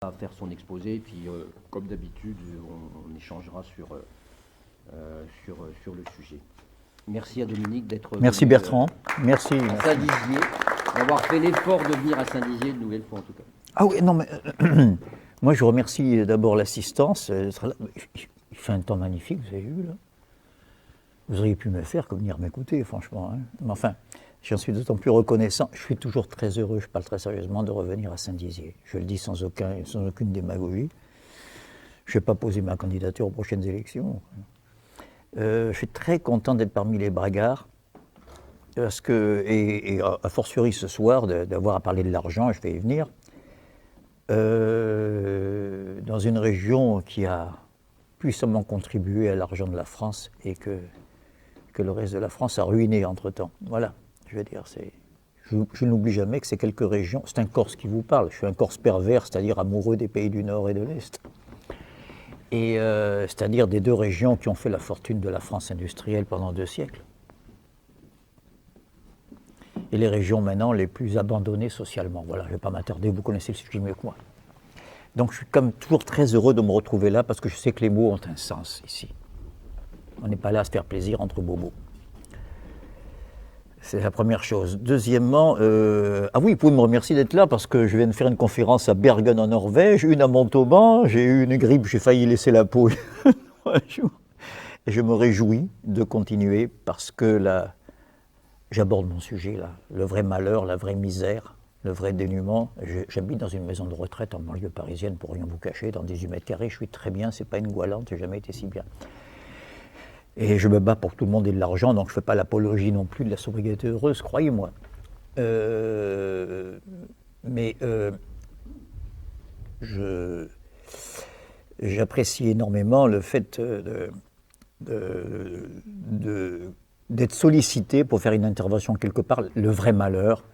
à faire son exposé, puis comme d'habitude, on échangera sur le sujet. Merci à Dominique d'être venu. Merci Bertrand. Merci. À Saint-Dizier, d'avoir fait l'effort de venir à Saint-Dizier une nouvelle fois en tout cas. Ah oui, non mais moi je remercie d'abord l'assistance. Il fait un temps magnifique, vous avez vu là. Vous auriez pu me le faire que venir m'écouter, franchement. Hein. Mais enfin, j'en suis d'autant plus reconnaissant. Je suis toujours très heureux, je parle très sérieusement, de revenir à Saint-Dizier. Je le dis sans aucune démagogie. Je ne vais pas poser ma candidature aux prochaines élections. Je suis très content d'être parmi les bragards, parce que, et a fortiori ce soir, d'avoir à parler de l'argent, je vais y venir, dans une région qui a puissamment contribué à l'argent de la France et que le reste de la France a ruiné entre-temps. Voilà, je veux dire, je n'oublie jamais que ces quelques régions, c'est un Corse qui vous parle, je suis un Corse pervers, c'est-à-dire amoureux des pays du Nord et de l'Est. Et c'est-à-dire des deux régions qui ont fait la fortune de la France industrielle pendant 2 siècles. Et les régions maintenant les plus abandonnées socialement. Voilà, je ne vais pas m'attarder, vous connaissez le sujet mieux que moi. Donc je suis comme toujours très heureux de me retrouver là parce que je sais que les mots ont un sens ici. On n'est pas là à se faire plaisir entre bobos. C'est la première chose. Deuxièmement, ah oui, vous pouvez me remercier d'être là parce que je viens de faire une conférence à Bergen en Norvège, une à Montauban, j'ai eu une grippe, j'ai failli laisser la peau. Et je me réjouis de continuer parce que là, j'aborde mon sujet là, le vrai malheur, la vraie misère, le vrai dénuement. J'habite dans une maison de retraite en banlieue parisienne, pour rien vous cacher, dans 18 mètres carrés, je suis très bien, c'est pas une Goualante, j'ai jamais été si bien. Et je me bats pour que tout le monde ait de l'argent, donc je ne fais pas l'apologie non plus de la sobriété heureuse, croyez-moi. Mais j'apprécie énormément le fait d'être sollicité pour faire une intervention quelque part, le vrai malheur.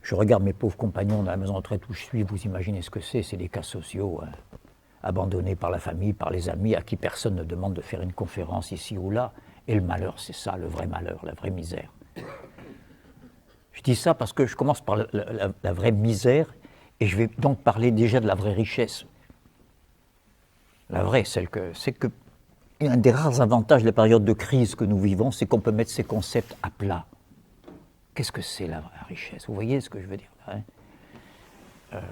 Je regarde mes pauvres compagnons dans la maison de retraite où je suis, vous imaginez ce que c'est des cas sociaux. Hein. Abandonnés par la famille, par les amis, à qui personne ne demande de faire une conférence ici ou là. Et le malheur, c'est ça, le vrai malheur, la vraie misère. Je dis ça parce que je commence par la vraie misère, et je vais donc parler déjà de la vraie richesse. La vraie, c'est que un des rares avantages de la période de crise que nous vivons, c'est qu'on peut mettre ces concepts à plat. Qu'est-ce que c'est la vraie richesse? Vous voyez ce que je veux dire là, hein?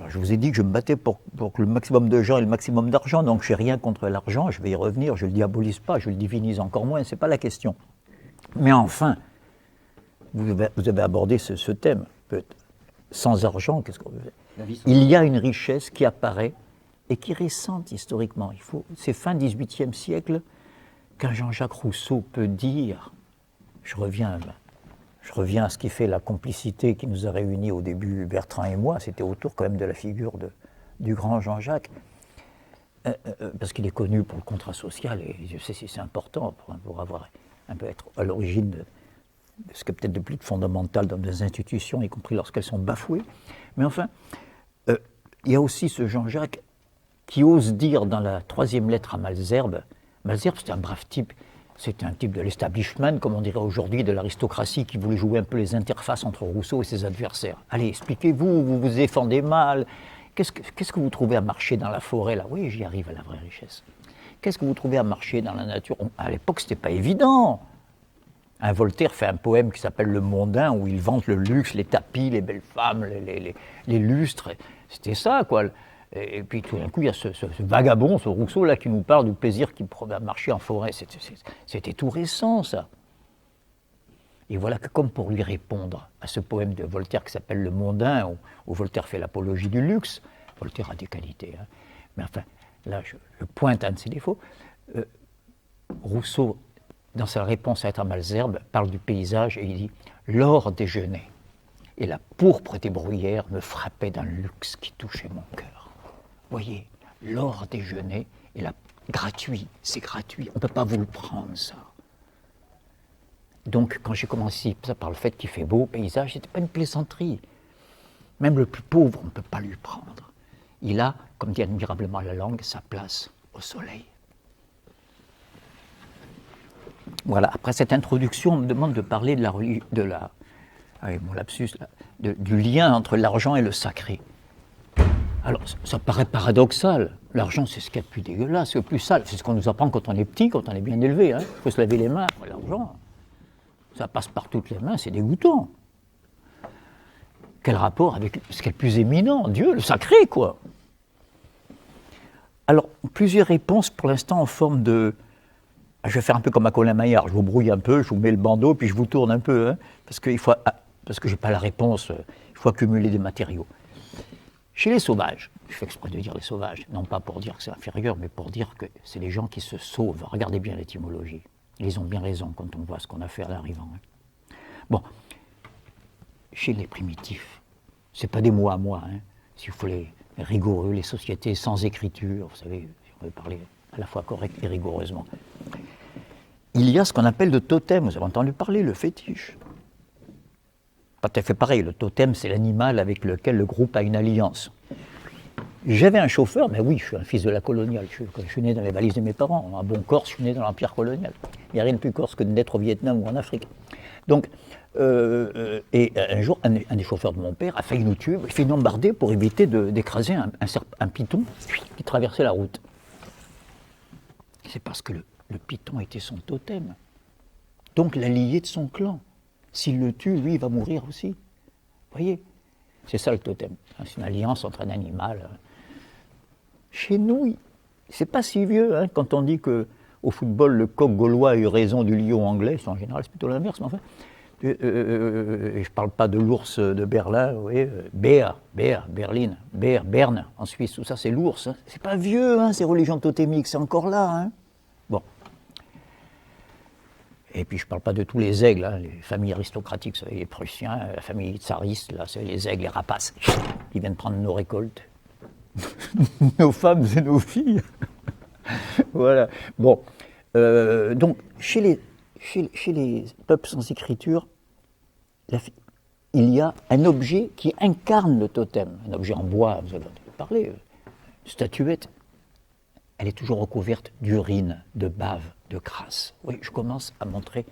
Je vous ai dit que je me battais pour que le maximum de gens ait le maximum d'argent, donc je n'ai rien contre l'argent, je vais y revenir, je ne le diabolise pas, je le divinise encore moins, ce n'est pas la question. Mais enfin, vous avez abordé ce thème, sans argent, qu'est-ce qu'on veut dire? Il y a une richesse qui apparaît et qui est récente historiquement. C'est fin 18e siècle qu'un Jean-Jacques Rousseau peut dire, je reviens à ce qui fait la complicité qui nous a réunis au début, Bertrand et moi, c'était autour quand même de la figure du grand Jean-Jacques, parce qu'il est connu pour le contrat social, et je sais si c'est important pour avoir un peu être à l'origine de ce qui est peut-être de plus fondamental dans des institutions, y compris lorsqu'elles sont bafouées. Mais enfin, il y a aussi ce Jean-Jacques qui ose dire dans la 3e lettre à Malesherbes, Malesherbes c'est un brave type, c'est un type de l'establishment, comme on dirait aujourd'hui, de l'aristocratie qui voulait jouer un peu les interfaces entre Rousseau et ses adversaires. Allez, expliquez-vous, vous vous défendez mal. Qu'est-ce que vous trouvez à marcher dans la forêt, là? Oui, j'y arrive à la vraie richesse. Qu'est-ce que vous trouvez à marcher dans la nature? À l'époque, c'était pas évident. Un Voltaire fait un poème qui s'appelle Le Mondain, où il vante le luxe, les tapis, les belles femmes, les lustres. C'était ça, quoi. Et puis tout d'un coup, il y a ce vagabond, ce Rousseau là, qui nous parle du plaisir qu'il prenait à marcher en forêt. C'était tout récent, ça. Et voilà que, comme pour lui répondre à ce poème de Voltaire qui s'appelle Le Mondain, où Voltaire fait l'apologie du luxe, Voltaire a des qualités, hein. Mais enfin, là, je pointe un de ses défauts. Rousseau, dans sa réponse à Malesherbes, parle du paysage et il dit « L'or déjeunait, et la pourpre des bruyères me frappait d'un luxe qui touchait mon cœur. » Voyez, l'or déjeuner et gratuit, c'est gratuit, on ne peut pas vous le prendre, ça. Donc, quand j'ai commencé ça par le fait qu'il fait beau paysage, ce n'était pas une plaisanterie. Même le plus pauvre, on ne peut pas lui prendre. Il a, comme dit admirablement la langue, sa place au soleil. Voilà, après cette introduction, on me demande de parler mon lapsus, du lien entre l'argent et le sacré. Alors, ça paraît paradoxal. L'argent, c'est ce qu'il y a de plus dégueulasse, le plus sale. C'est ce qu'on nous apprend quand on est petit, quand on est bien élevé. Il faut se laver les mains. L'argent, ça passe par toutes les mains, c'est dégoûtant. Quel rapport avec ce qui est le plus éminent, Dieu, le sacré, quoi. Alors, plusieurs réponses pour l'instant en forme de... Je vais faire un peu comme à Colin Maillard, je vous brouille un peu, je vous mets le bandeau, puis je vous tourne un peu, parce que je n'ai pas la réponse, il faut accumuler des matériaux. Chez les sauvages, je fais exprès de dire les sauvages, non pas pour dire que c'est inférieur, mais pour dire que c'est les gens qui se sauvent. Regardez bien l'étymologie. Ils ont bien raison quand on voit ce qu'on a fait à l'arrivant. Bon, chez les primitifs, ce n'est pas des mots à moi, s'il faut les rigoureux, les sociétés sans écriture, vous savez, on veut parler à la fois correct et rigoureusement. Il y a ce qu'on appelle le totem, vous avez entendu parler, le fétiche. Pas tout à fait pareil, le totem c'est l'animal avec lequel le groupe a une alliance. J'avais un chauffeur, mais oui, je suis un fils de la coloniale, je suis né dans les valises de mes parents, un bon Corse, je suis né dans l'empire colonial. Il n'y a rien de plus corse que de naître au Vietnam ou en Afrique. Donc, et un jour, un des chauffeurs de mon père a failli nous tuer, il fait bombarder pour éviter d'écraser un python qui traversait la route. C'est parce que le python était son totem, donc l'allié de son clan. S'il le tue, lui, il va mourir aussi. Vous voyez, c'est ça le totem. C'est une alliance entre un animal. Chez nous, c'est pas si vieux, quand on dit qu'au football, le coq gaulois a eu raison du lion anglais. En général, c'est plutôt l'inverse, mais enfin. Je ne parle pas de l'ours de Berlin, vous voyez, Berlin, Berne, en Suisse, tout ça, c'est l'ours. C'est pas vieux, ces religions totémiques, c'est encore là. Bon. Et puis je ne parle pas de tous les aigles, les familles aristocratiques, vous savez, les Prussiens, la famille tsariste, là, c'est les aigles, les rapaces, qui viennent prendre nos récoltes. Nos femmes et nos filles. Voilà. Bon. Donc, chez les peuples sans écriture, il y a un objet qui incarne le totem, un objet en bois, vous avez entendu parler, statuette. Elle est toujours recouverte d'urine, de bave, de crasse. Oui, je commence à montrer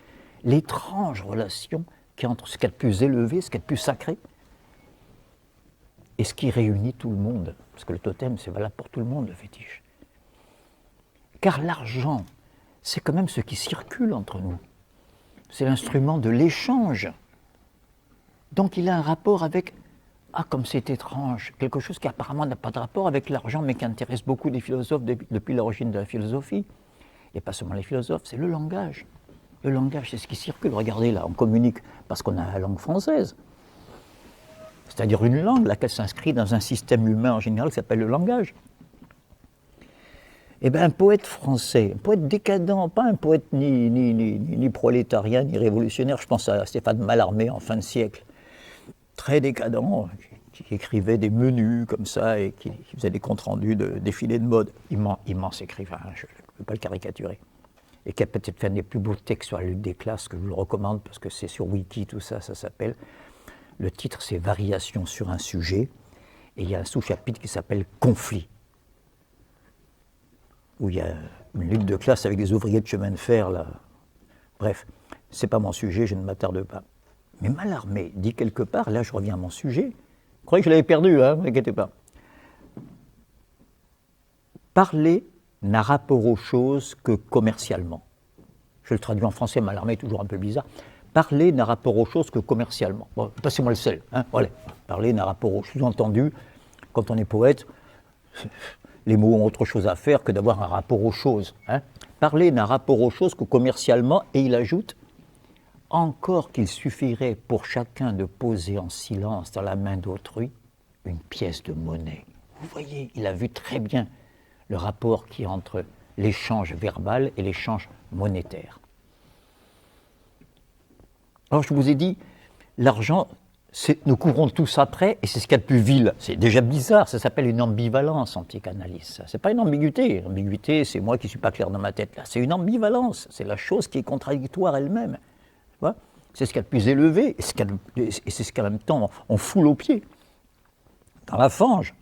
l'étrange relation qu'il y a entre ce qu'il y a de plus élevé, ce qu'il y a de plus sacré, et ce qui réunit tout le monde. Parce que le totem, c'est valable pour tout le monde, le fétiche. Car l'argent, c'est quand même ce qui circule entre nous. C'est l'instrument de l'échange. Donc il a un rapport avec, comme c'est étrange, quelque chose qui apparemment n'a pas de rapport avec l'argent, mais qui intéresse beaucoup les philosophes depuis l'origine de la philosophie. Et pas seulement les philosophes, c'est le langage. Le langage, c'est ce qui circule. Regardez là, on communique parce qu'on a la langue française. C'est-à-dire une langue, laquelle s'inscrit dans un système humain en général qui s'appelle le langage. Eh bien, un poète français, un poète décadent, pas un poète ni prolétarien, ni révolutionnaire, je pense à Stéphane Mallarmé en fin de siècle, très décadent, qui écrivait des menus comme ça et qui faisait des comptes rendus de défilés de mode. Immense écrivain, je ne peux pas le caricaturer. Et qui a peut-être fait un des plus beaux textes sur la lutte des classes, que je vous le recommande parce que c'est sur Wiki, tout ça, ça s'appelle. Le titre, c'est Variations sur un sujet. Et il y a un sous-chapitre qui s'appelle Conflit, où il y a une lutte de classe avec des ouvriers de chemin de fer, là. Bref, c'est pas mon sujet, je ne m'attarde pas. Mais Mallarmé dit quelque part, là je reviens à mon sujet, vous croyez que je l'avais perdu, ne vous inquiétez pas. Parler n'a rapport aux choses que commercialement. Je le traduis en français, Mallarmé est toujours un peu bizarre. Parler n'a rapport aux choses que commercialement. Bon, passez-moi le sel, voilà. Parler n'a rapport aux choses. Sous-entendu, quand on est poète, les mots ont autre chose à faire que d'avoir un rapport aux choses. Parler n'a rapport aux choses que commercialement, et il ajoute « Encore qu'il suffirait pour chacun de poser en silence dans la main d'autrui une pièce de monnaie. » Vous voyez, il a vu très bien le rapport qui est entre l'échange verbal et l'échange monétaire. Alors je vous ai dit, l'argent, nous courons tous après, et c'est ce qu'il y a de plus vil. C'est déjà bizarre, ça s'appelle une ambivalence en psychanalyse. Ce n'est pas une ambiguïté. L'ambiguïté, c'est moi qui ne suis pas clair dans ma tête. Là, c'est une ambivalence. C'est la chose qui est contradictoire elle-même. C'est ce qu'il y a de plus élevé, et c'est ce qu'en même temps on foule aux pieds. Dans la fange,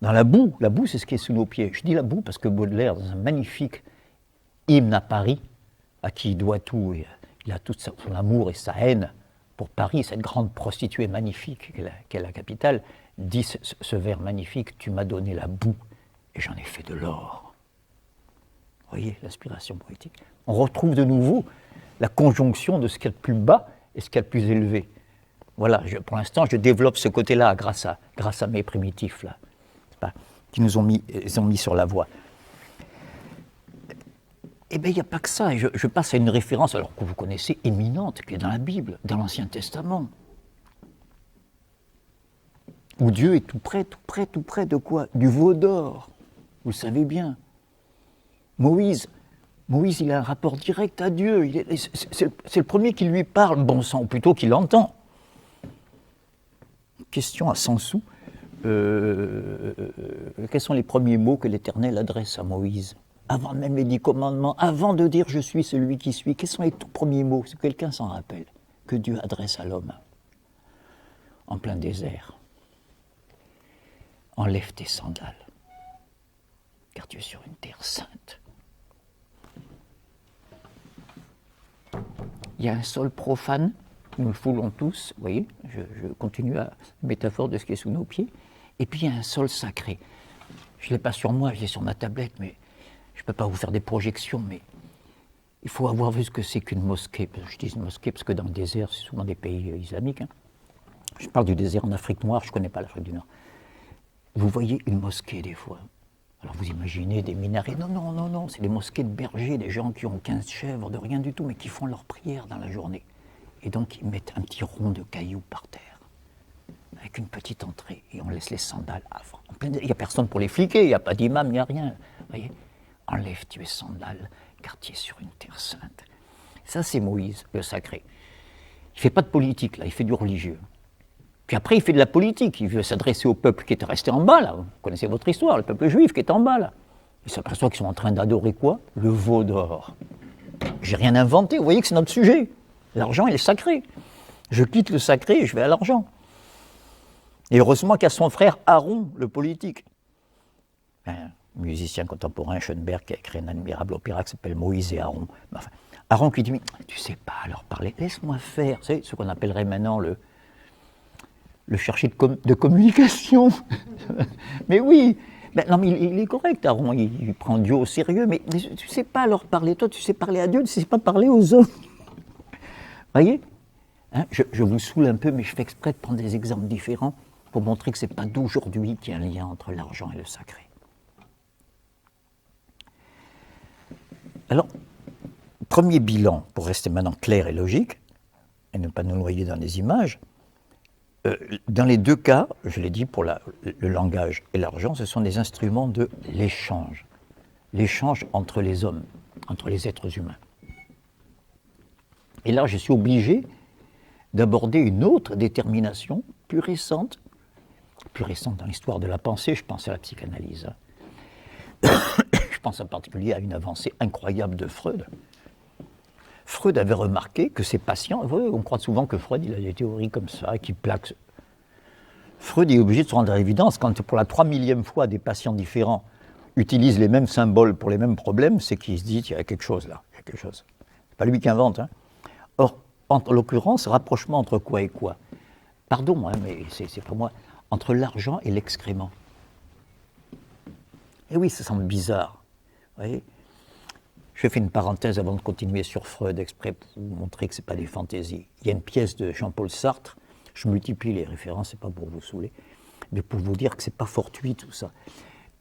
dans la boue c'est ce qui est sous nos pieds. Je dis la boue parce que Baudelaire, dans un magnifique hymne à Paris, à qui il doit tout, il a tout son amour et sa haine pour Paris, cette grande prostituée magnifique qu'est la capitale, dit ce vers magnifique, tu m'as donné la boue et j'en ai fait de l'or. Vous voyez l'inspiration poétique. On retrouve de nouveau la conjonction de ce qu'il y a de plus bas et ce qu'il y a de plus élevé. Voilà, pour l'instant, je développe ce côté-là grâce à mes primitifs, là, qui nous ont mis sur la voie. Eh bien, il n'y a pas que ça. Je passe à une référence, alors que vous connaissez, éminente, qui est dans la Bible, dans l'Ancien Testament. Où Dieu est tout près de quoi? Du veau d'or. Vous le savez bien. Moïse, il a un rapport direct à Dieu. C'est le premier qui lui parle, bon sang, ou plutôt qui l'entend. Question à 100 sous. Quels sont les premiers mots que l'Éternel adresse à Moïse? Avant même les 10 commandements, avant de dire « je suis celui qui suis », quels sont les tout premiers mots, si quelqu'un s'en rappelle, que Dieu adresse à l'homme en plein désert? Enlève tes sandales, car tu es sur une terre sainte. Il y a un sol profane, nous le foulons tous, vous voyez, je continue à la métaphore de ce qui est sous nos pieds, et puis il y a un sol sacré. Je ne l'ai pas sur moi, je l'ai sur ma tablette, mais je ne peux pas vous faire des projections, mais il faut avoir vu ce que c'est qu'une mosquée. Je dis une mosquée parce que dans le désert, c'est souvent des pays islamiques. Hein. Je parle du désert en Afrique noire, je ne connais pas l'Afrique du Nord. Vous voyez une mosquée des fois. Alors vous imaginez des minarets. Non, c'est des mosquées de bergers, des gens qui ont 15 chèvres, de rien du tout, mais qui font leur prière dans la journée. Et donc ils mettent un petit rond de cailloux par terre, avec une petite entrée, et on laisse les sandales avant. Il n'y a personne pour les fliquer, il n'y a pas d'imam, il n'y a rien. Vous voyez, enlève tes sandales, car tu es sur une terre sainte. Ça, c'est Moïse, le sacré. Il ne fait pas de politique, là, il fait du religieux. Puis après, il fait de la politique, il veut s'adresser au peuple qui était resté en bas, là. Vous connaissez votre histoire, le peuple juif qui est en bas, là. Il s'aperçoit qu'ils sont en train d'adorer quoi? Le veau d'or. J'ai rien inventé, vous voyez que c'est notre sujet. L'argent, il est sacré. Je quitte le sacré et je vais à l'argent. Et heureusement qu'il y a son frère Aaron, le politique. Un musicien contemporain, Schoenberg, qui a écrit un admirable opéra qui s'appelle Moïse et Aaron. Enfin, Aaron qui dit, mais tu sais pas leur parler, laisse-moi faire. C'est ce qu'on appellerait maintenant le chercher de communication. Mais oui, ben, non, mais il est correct, Aaron, il prend Dieu au sérieux, mais tu ne sais pas leur parler. Toi, tu sais parler à Dieu, tu ne sais pas parler aux hommes. Vous voyez, hein, je vous saoule un peu, mais je fais exprès de prendre des exemples différents pour montrer que ce n'est pas d'aujourd'hui qu'il y a un lien entre l'argent et le sacré. Alors, premier bilan, pour rester maintenant clair et logique, et ne pas nous noyer dans les images, dans les deux cas, je l'ai dit, pour le langage et l'argent, ce sont des instruments de l'échange. L'échange entre les hommes, entre les êtres humains. Et là, je suis obligé d'aborder une autre détermination plus récente dans l'histoire de la pensée, je pense à la psychanalyse. Je pense en particulier à une avancée incroyable de Freud. Freud avait remarqué que ses patients, on croit souvent que Freud il a des théories comme ça, qui plaquent. Freud est obligé de se rendre à l'évidence quand pour la 3000e fois des patients différents utilisent les mêmes symboles pour les mêmes problèmes, c'est qu'il se dit qu'il y a quelque chose là, il y a quelque chose. C'est pas lui qui invente. Hein. Or, en l'occurrence, rapprochement entre quoi et quoi? Pardon, hein, mais c'est pas moi. Entre l'argent et l'excrément. Et oui, ça semble bizarre. Vous voyez, je fais une parenthèse avant de continuer sur Freud, exprès pour vous montrer que ce n'est pas des fantaisies. Il y a une pièce de Jean-Paul Sartre, je multiplie les références, ce n'est pas pour vous saouler, mais pour vous dire que ce n'est pas fortuit tout ça,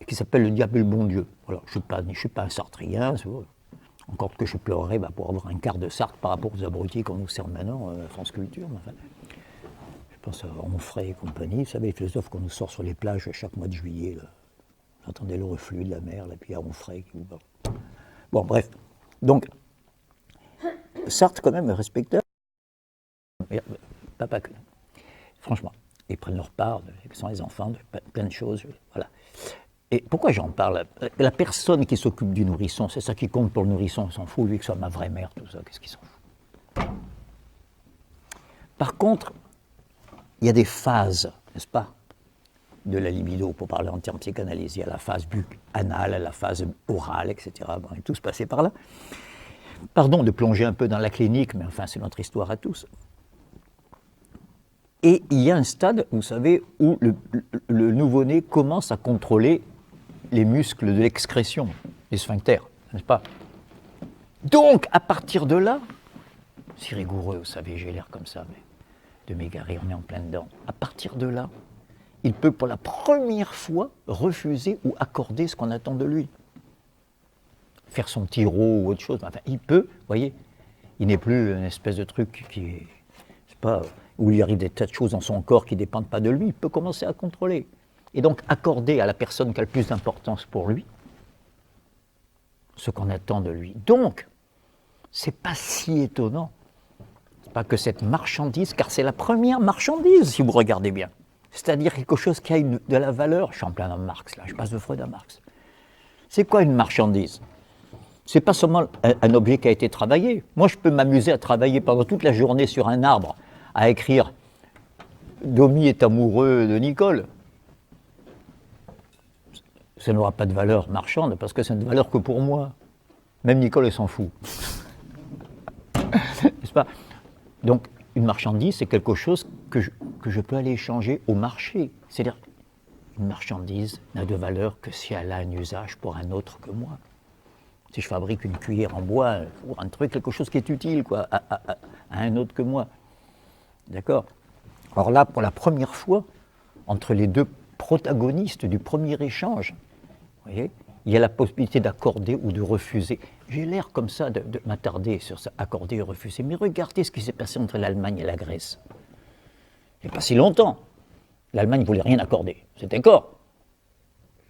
qui s'appelle Le diable et le bon Dieu. Voilà, je ne suis pas un sartrien, encore que je pleurerais pour avoir un quart de Sartre par rapport aux abrutis qu'on nous sert maintenant à France Culture. Enfin, je pense à Onfray et compagnie, vous savez, les philosophes qu'on nous sort sur les plages chaque mois de juillet. Là. Vous entendez le reflux de la mer, là, puis il y a Onfray qui vous parle. Bon, bref. Donc, Sartre, quand même, est respectable. Pas que. Franchement, ils prennent leur part, ils sont les enfants, de plein de choses. Voilà. Et pourquoi j'en parle? La personne qui s'occupe du nourrisson, c'est ça qui compte pour le nourrisson, on s'en fout, lui, que ce soit ma vraie mère, tout ça, qu'est-ce qu'il s'en fout? Par contre, il y a des phases, n'est-ce pas, de la libido, pour parler en termes psychanalysés. Il y a la phase anale, la phase orale, etc. Bon, on est tous passés par là. Pardon de plonger un peu dans la clinique, mais enfin, c'est notre histoire à tous. Et il y a un stade, vous savez, où le nouveau-né commence à contrôler les muscles de l'excrétion, les sphincters, n'est-ce pas? Donc, à partir de là, c'est rigoureux, vous savez, j'ai l'air comme ça, mais de m'égarer, on est en plein dedans. À partir de là, il peut pour la première fois refuser ou accorder ce qu'on attend de lui. Faire son petit rot ou autre chose, enfin, il peut, vous voyez, il n'est plus une espèce de truc qui est, je sais pas, où il arrive des tas de choses dans son corps qui ne dépendent pas de lui, il peut commencer à contrôler. Et donc accorder à la personne qui a le plus d'importance pour lui ce qu'on attend de lui. Donc, c'est pas si étonnant, pas que cette marchandise, car c'est la première marchandise, si vous regardez bien. C'est-à-dire quelque chose qui a de la valeur. Je suis en plein dans Marx, là, je passe de Freud à Marx. C'est quoi une marchandise? C'est pas seulement un objet qui a été travaillé. Moi, je peux m'amuser à travailler pendant toute la journée sur un arbre, à écrire « Domi est amoureux de Nicole ». Ça n'aura pas de valeur marchande, parce que ça n'a de valeur que pour moi. Même Nicole, elle s'en fout. N'est-ce pas? Donc, une marchandise, c'est quelque chose que je peux aller échanger au marché. C'est-à-dire, une marchandise n'a de valeur que si elle a un usage pour un autre que moi. Si je fabrique une cuillère en bois ou un truc, quelque chose qui est utile quoi, à un autre que moi. D'accord? Alors là, pour la première fois, entre les deux protagonistes du premier échange, vous voyez, il y a la possibilité d'accorder ou de refuser. J'ai l'air comme ça de m'attarder sur ça, accorder et refuser. Mais regardez ce qui s'est passé entre l'Allemagne et la Grèce. Il n'y a pas si longtemps. L'Allemagne ne voulait rien accorder. C'était d'accord.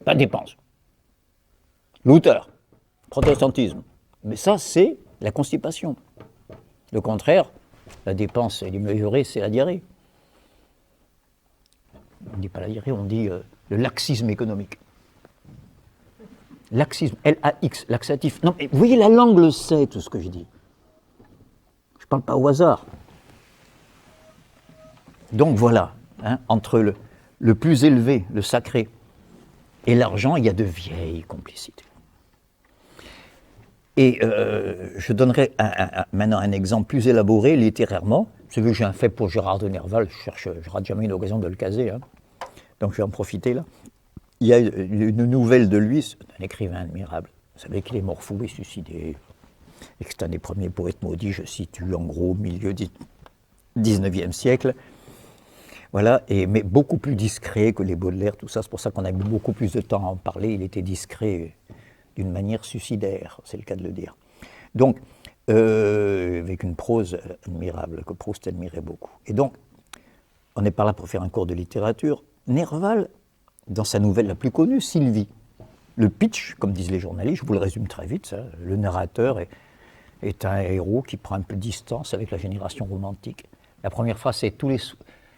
Pas de dépenses. Luther. Protestantisme. Mais ça, c'est la constipation. Le contraire, la dépense démesurée, c'est la diarrhée. On ne dit pas la diarrhée, on dit le laxisme économique. Laxisme, L-A-X, laxatif. Non, mais vous voyez, la langue le sait, tout ce que je dis. Je ne parle pas au hasard. Donc voilà, hein, entre le plus élevé, le sacré, et l'argent, il y a de vieilles complicités. Et je donnerai maintenant un exemple plus élaboré littérairement. Vous savez que j'ai un fait pour Gérard de Nerval, je rate jamais une occasion de le caser, hein. Donc je vais en profiter là. Il y a une nouvelle de lui, c'est un écrivain admirable. Vous savez qu'il est mort fou et suicidé, et que c'est un des premiers poètes maudits, je situe en gros au milieu du 19e siècle. Voilà, mais beaucoup plus discret que les Baudelaire, tout ça. C'est pour ça qu'on a mis beaucoup plus de temps à en parler. Il était discret d'une manière suicidaire, c'est le cas de le dire. Donc, avec une prose admirable, que Proust admirait beaucoup. Et donc, on n'est pas là pour faire un cours de littérature. Nerval, dans sa nouvelle la plus connue, Sylvie, le pitch, comme disent les journalistes, je vous le résume très vite, ça, le narrateur est un héros qui prend un peu de distance avec la génération romantique. La première phrase, c'est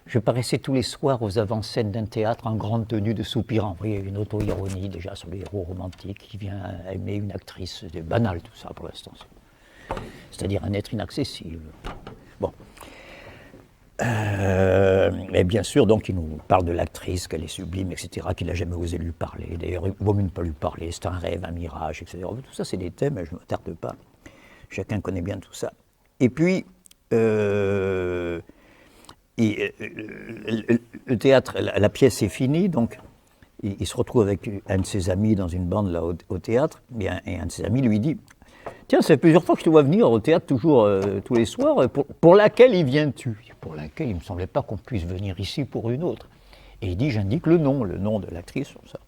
je paraissais tous les soirs aux avant-scènes d'un théâtre en grande tenue de soupirant. Vous voyez, une auto-ironie déjà sur les héros romantiques qui vient aimer une actrice. C'est banal tout ça pour l'instant. C'est-à-dire un être inaccessible. Bon. Et bien sûr, donc, il nous parle de l'actrice, qu'elle est sublime, etc., qu'il n'a jamais osé lui parler. D'ailleurs, il vaut mieux ne pas lui parler, c'est un rêve, un mirage, etc. Tout ça, c'est des thèmes, je ne m'attarde pas. Chacun connaît bien tout ça. Et puis, le théâtre, la pièce est finie, donc il se retrouve avec un de ses amis dans une bande là, au théâtre, et un de ses amis lui dit « Tiens, ça fait plusieurs fois que je te vois venir au théâtre toujours tous les soirs, pour laquelle y viens-tu » Pour laquelle il ne me semblait pas qu'on puisse venir ici pour une autre. Et il dit « J'indique le nom de l'actrice, ça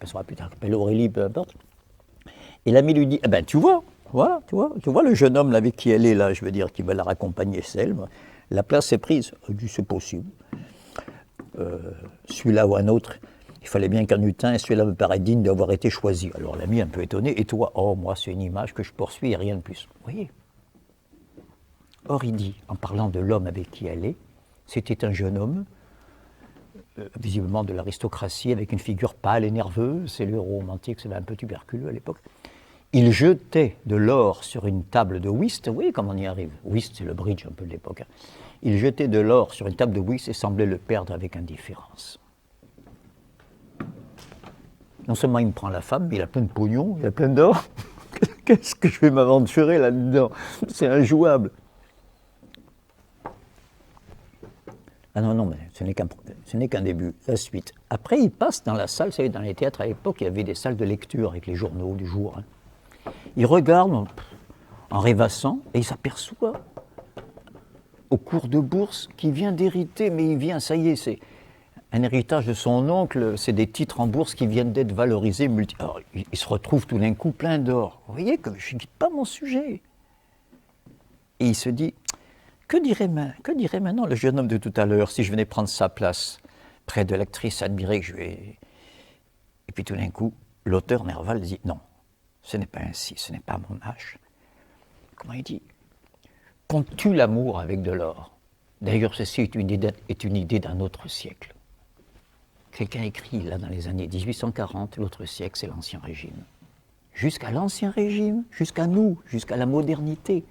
sera plus tard, s'appelle Aurélie, peu importe. » Et l'ami lui dit « Ah ben tu vois, voilà, tu vois le jeune homme là, avec qui elle est là, je veux dire, qui va la raccompagner, Selma. La place est prise. » Il dit, c'est possible. Celui-là ou un autre, il fallait bien qu'un hutin, et celui-là me paraît digne d'avoir été choisi. Alors l'ami un peu étonné, et toi? Oh, moi, c'est une image que je poursuis et rien de plus. Vous voyez? Or, il dit, en parlant de l'homme avec qui elle est, c'était un jeune homme, visiblement de l'aristocratie, avec une figure pâle et nerveuse. C'est le héros romantique, c'est un peu tuberculeux à l'époque. Il jetait de l'or sur une table de whist. Oui, comment on y arrive? Whist, c'est le bridge un peu de l'époque. Hein. Il jetait de l'or sur une table de whist et semblait le perdre avec indifférence. Non seulement il me prend la femme, mais il a plein de pognon, il a plein d'or. Qu'est-ce que je vais m'aventurer là-dedans? C'est injouable. Ah non, non, mais ce n'est qu'un début, la suite. Après, il passe dans la salle, vous savez, dans les théâtres à l'époque, il y avait des salles de lecture avec les journaux du jour. Hein. Il regarde en rêvassant et il s'aperçoit au cours de bourse qu'il vient d'hériter, mais il vient, ça y est, c'est un héritage de son oncle, c'est des titres en bourse qui viennent d'être valorisés. Alors, il se retrouve tout d'un coup plein d'or. Vous voyez que je ne quitte pas mon sujet. Et il se dit, que dirait maintenant le jeune homme de tout à l'heure si je venais prendre sa place près de l'actrice admirée que je vais... Et puis tout d'un coup, l'auteur Nerval dit, non, ce n'est pas ainsi, ce n'est pas à mon âge. Comment il dit? Qu'on tue l'amour avec de l'or. D'ailleurs, ceci est une idée d'un autre siècle. Quelqu'un écrit, là, dans les années 1840, l'autre siècle, c'est l'Ancien Régime. Jusqu'à l'Ancien Régime, jusqu'à nous, jusqu'à la modernité.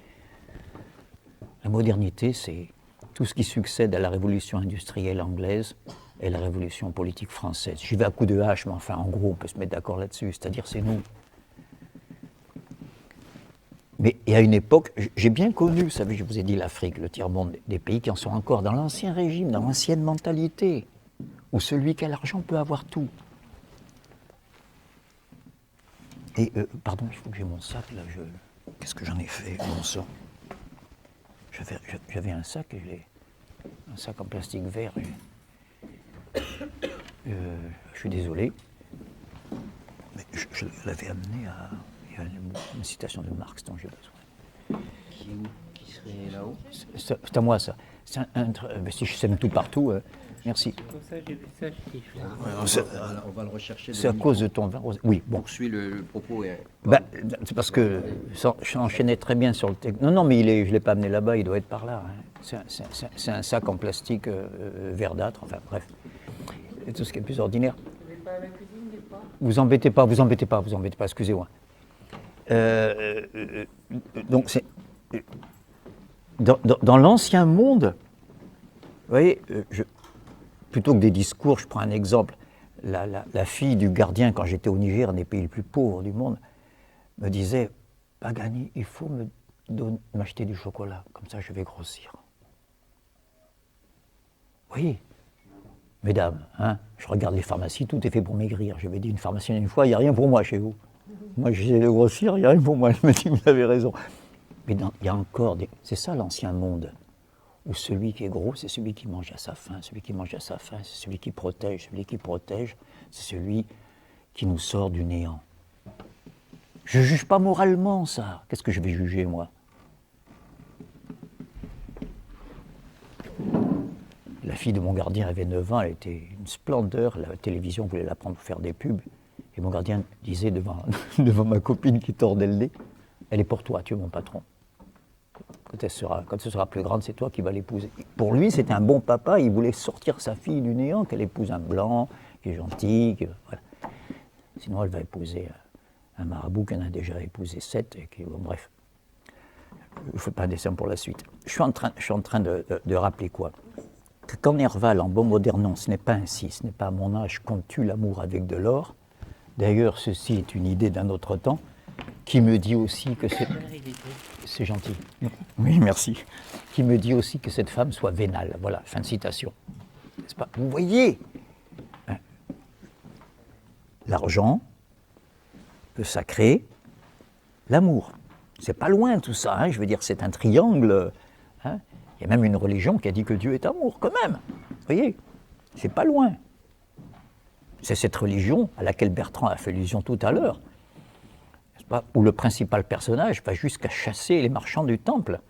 La modernité, c'est tout ce qui succède à la révolution industrielle anglaise et la révolution politique française. J'y vais à coups de hache, mais enfin, en gros, on peut se mettre d'accord là-dessus, c'est-à-dire c'est nous. Mais et à une époque, j'ai bien connu, vous savez, je vous ai dit l'Afrique, le tiers-monde, des pays qui en sont encore dans l'Ancien Régime, dans l'ancienne mentalité, où celui qui a l'argent peut avoir tout. Et, pardon, il faut que j'ai mon sac, là, qu'est-ce que j'en ai fait, mon sang? J'avais un sac, un sac en plastique vert. Je suis désolé, mais je l'avais amené à... Il y a une citation de Marx dont j'ai besoin. Qui serait là-haut? C'est à moi, ça. Si je sème tout partout, merci. Comme ça, j'ai vu ça, j'ai dit, On va le rechercher. C'est à cause de ton vin. Oui, bon. Poursuis le propos. C'est parce que j'enchaînais très bien sur le texte. Non, mais je ne l'ai pas amené là-bas, il doit être par là. Hein. C'est un sac en plastique verdâtre, enfin bref. Et tout ce qui est plus ordinaire. Vous n'êtes pas à la cuisine des fois? Vous embêtez pas, excusez-moi. Donc c'est dans l'ancien monde, vous voyez, plutôt que des discours, je prends un exemple. La fille du gardien, quand j'étais au Niger, un des pays les plus pauvres du monde, me disait, Pagani, il faut m'acheter du chocolat, comme ça je vais grossir. Oui, mesdames, hein, je regarde les pharmacies, tout est fait pour maigrir. Je vais dire une pharmacienne une fois, il n'y a rien pour moi chez vous. Moi, j'essaie de grossir, il n'y a rien pour moi. Elle me dit, vous avez raison. Mais il y a encore c'est ça l'ancien monde, où celui qui est gros, c'est celui qui mange à sa faim. Celui qui mange à sa faim, c'est celui qui protège. Celui qui protège, c'est celui qui nous sort du néant. Je ne juge pas moralement ça. Qu'est-ce que je vais juger, moi? La fille de mon gardien avait 9 ans, elle était une splendeur. La télévision voulait la prendre pour faire des pubs. Et mon gardien disait devant ma copine qui tordait le nez, elle est pour toi, tu es mon patron. Quand elle sera plus grande, c'est toi qui vas l'épouser. Pour lui, c'était un bon papa, il voulait sortir sa fille du néant, qu'elle épouse un blanc, qui est gentil, voilà. Sinon, elle va épouser un marabout qui en a déjà épousé 7, et qui, bon, bref. Je ne fais pas un dessin pour la suite. Je suis en train de rappeler quoi? Que quand Nerval, en bon modernon, ce n'est pas ainsi, ce n'est pas à mon âge qu'on tue l'amour avec de l'or. D'ailleurs, ceci est une idée d'un autre temps, qui me dit aussi que c'est... C'est gentil. Oui, merci. Qui me dit aussi que cette femme soit vénale. Voilà, fin de citation. N'est-ce pas? Vous voyez, hein, l'argent peut sacrer l'amour. C'est pas loin tout ça, hein, je veux dire, c'est un triangle. Hein. Il y a même une religion qui a dit que Dieu est amour, quand même. Vous voyez, c'est pas loin. C'est cette religion à laquelle Bertrand a fait allusion tout à l'heure, n'est-ce pas, où le principal personnage va jusqu'à chasser les marchands du temple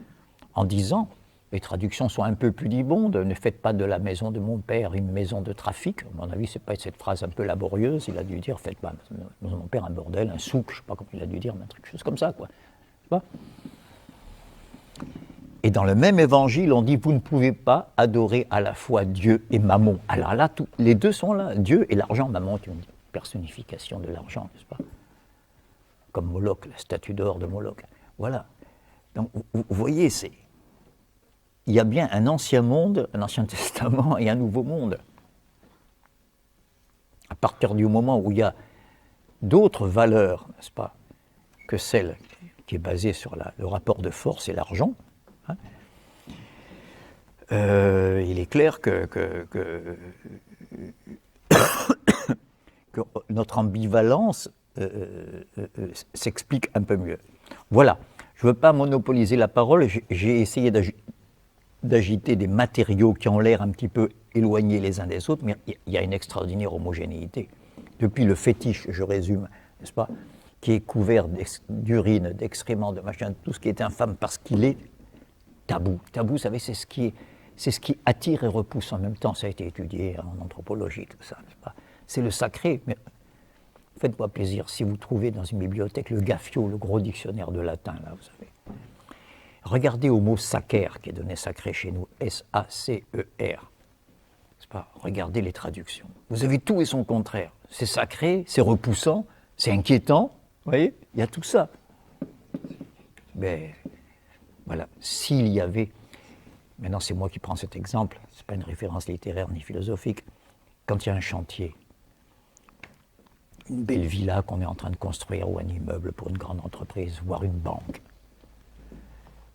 en disant, les traductions sont un peu pudibondes, ne faites pas de la maison de mon père une maison de trafic. À mon avis, c'est pas cette phrase un peu laborieuse, il a dû dire, faites pas de la maison de mon père un bordel, un souk, je ne sais pas comment il a dû dire, mais quelque chose comme ça, quoi. N'est-ce pas? Et dans le même évangile, on dit, vous ne pouvez pas adorer à la fois Dieu et Mammon. Alors là, les deux sont là, Dieu et l'argent. Mammon est une personnification de l'argent, n'est-ce pas? Comme Moloch, la statue d'or de Moloch. Voilà. Donc, vous voyez, il y a bien un ancien monde, un ancien testament et un nouveau monde. À partir du moment où il y a d'autres valeurs, n'est-ce pas, que celle qui est basée sur le rapport de force et l'argent, hein, il est clair que notre ambivalence s'explique un peu mieux. Voilà, je ne veux pas monopoliser la parole, j'ai essayé d'agiter des matériaux qui ont l'air un petit peu éloignés les uns des autres, mais il y a une extraordinaire homogénéité. Depuis le fétiche, je résume, n'est-ce pas, qui est couvert d'urine, d'excréments, de machin, tout ce qui est infâme parce qu'il est tabou. Tabou, vous savez, c'est ce qui attire et repousse en même temps. Ça a été étudié en anthropologie, tout ça, n'est-ce pas? C'est le sacré. Mais faites-moi plaisir, si vous trouvez dans une bibliothèque le Gaffio, le gros dictionnaire de latin, là, vous savez. Regardez au mot sacer, qui est donné sacré chez nous, S-A-C-E-R. Regardez les traductions. Vous avez tout et son contraire. C'est sacré, c'est repoussant, c'est inquiétant. Vous voyez, il y a tout ça. Mais voilà, s'il y avait... Maintenant, c'est moi qui prends cet exemple. Ce n'est pas une référence littéraire ni philosophique. Quand il y a un chantier, une belle villa qu'on est en train de construire ou un immeuble pour une grande entreprise, voire une banque,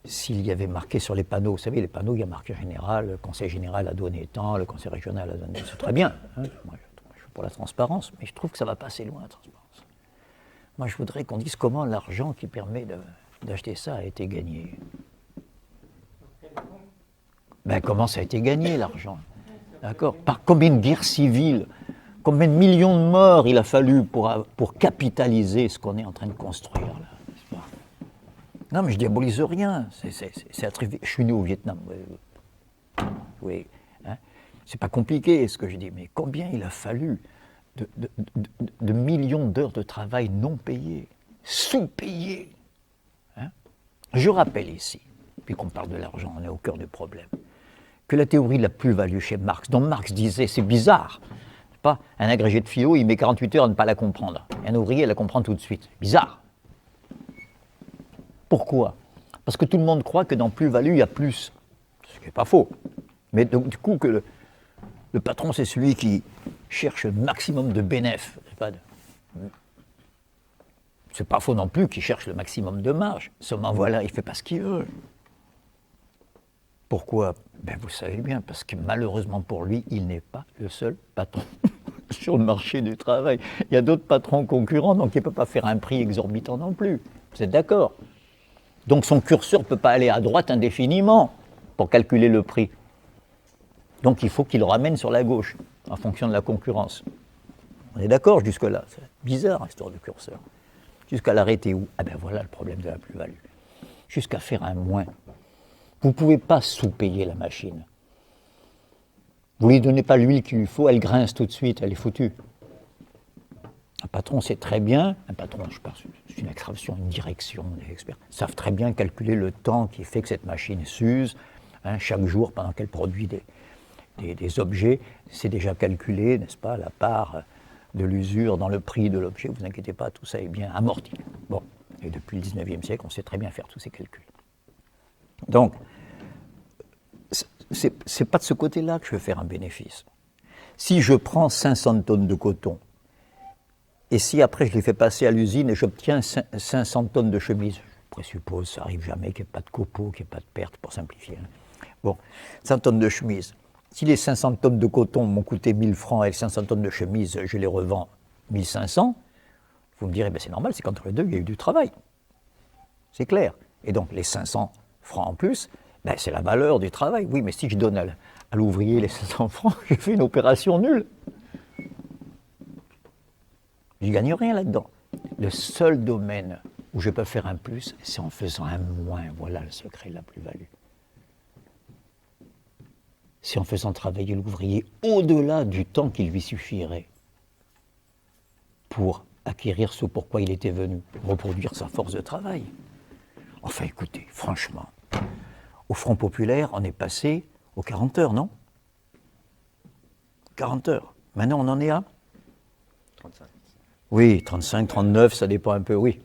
s'il y avait marqué sur les panneaux, vous savez, les panneaux, il y a marqué général, le conseil général a donné tant, le conseil régional a donné... C'est très bien, hein. Moi, je suis pour la transparence, mais je trouve que ça va pas assez loin, la transparence. Moi, je voudrais qu'on dise comment l'argent qui permet d'acheter ça a été gagné. Ben, comment ça a été gagné, l'argent? D'accord? Par combien de guerres civiles, combien de millions de morts il a fallu pour capitaliser ce qu'on est en train de construire, là? Non, mais je diabolise rien. Je suis né au Vietnam. Oui, hein. C'est pas compliqué ce que je dis, mais combien il a fallu de millions d'heures de travail non payées, sous-payées, hein. Je rappelle ici, puis qu'on parle de l'argent, on est au cœur du problème, que la théorie de la plus-value chez Marx, dont Marx disait, c'est bizarre, pas un agrégé de philo, il met 48 heures à ne pas la comprendre. Un ouvrier la comprend tout de suite. Bizarre. Pourquoi? Parce que tout le monde croit que dans plus-value, il y a plus. Ce qui n'est pas faux. Mais donc, du coup, que le patron, c'est celui qui cherche le maximum de bénéfices. C'est pas faux non plus qu'il cherche le maximum de marge. Seulement, voilà, il ne fait pas ce qu'il veut. Pourquoi? Ben, vous savez bien, parce que malheureusement pour lui, il n'est pas le seul patron sur le marché du travail. Il y a d'autres patrons concurrents, donc il ne peut pas faire un prix exorbitant non plus. Vous êtes d'accord? Donc son curseur ne peut pas aller à droite indéfiniment pour calculer le prix. Donc il faut qu'il le ramène sur la gauche, en fonction de la concurrence. On est d'accord jusque-là? C'est bizarre l'histoire du curseur. Jusqu'à l'arrêter où? Ah ben voilà le problème de la plus-value. Jusqu'à faire un moins. Vous ne pouvez pas sous-payer la machine. Vous ne lui donnez pas l'huile qu'il lui faut, elle grince tout de suite, elle est foutue. Un patron sait très bien, un patron, je pense, c'est une extraction, une direction, des experts, savent très bien calculer le temps qui fait que cette machine s'use, hein, chaque jour pendant qu'elle produit des objets, c'est déjà calculé, n'est-ce pas, la part de l'usure dans le prix de l'objet, vous inquiétez pas, tout ça est bien amorti. Bon, et depuis le 19e siècle, on sait très bien faire tous ces calculs. Donc, c'est pas de ce côté-là que je veux faire un bénéfice. Si je prends 500 tonnes de coton, et si après je les fais passer à l'usine et j'obtiens 500 tonnes de chemises, je présuppose, ça n'arrive jamais, qu'il n'y ait pas de copeaux, qu'il n'y ait pas de perte, pour simplifier. Bon, 100 tonnes de chemises. Si les 500 tonnes de coton m'ont coûté 1000 francs et les 500 tonnes de chemises, je les revends 1500, vous me direz, ben c'est normal, c'est qu'entre les deux, il y a eu du travail. C'est clair. Et donc, les 500 francs en plus, ben, c'est la valeur du travail. Oui, mais si je donne à l'ouvrier les 500 francs, j'ai fait une opération nulle. Je ne gagne rien là-dedans. Le seul domaine où je peux faire un plus, c'est en faisant un moins. Voilà le secret de la plus-value. C'est en faisant travailler l'ouvrier au-delà du temps qu'il lui suffirait pour acquérir ce pourquoi il était venu, reproduire sa force de travail. Enfin, écoutez, franchement, au Front populaire, on est passé aux 40 heures, non? 40 heures. Maintenant, on en est à 35. Oui, 35, 39, ça dépend un peu, oui.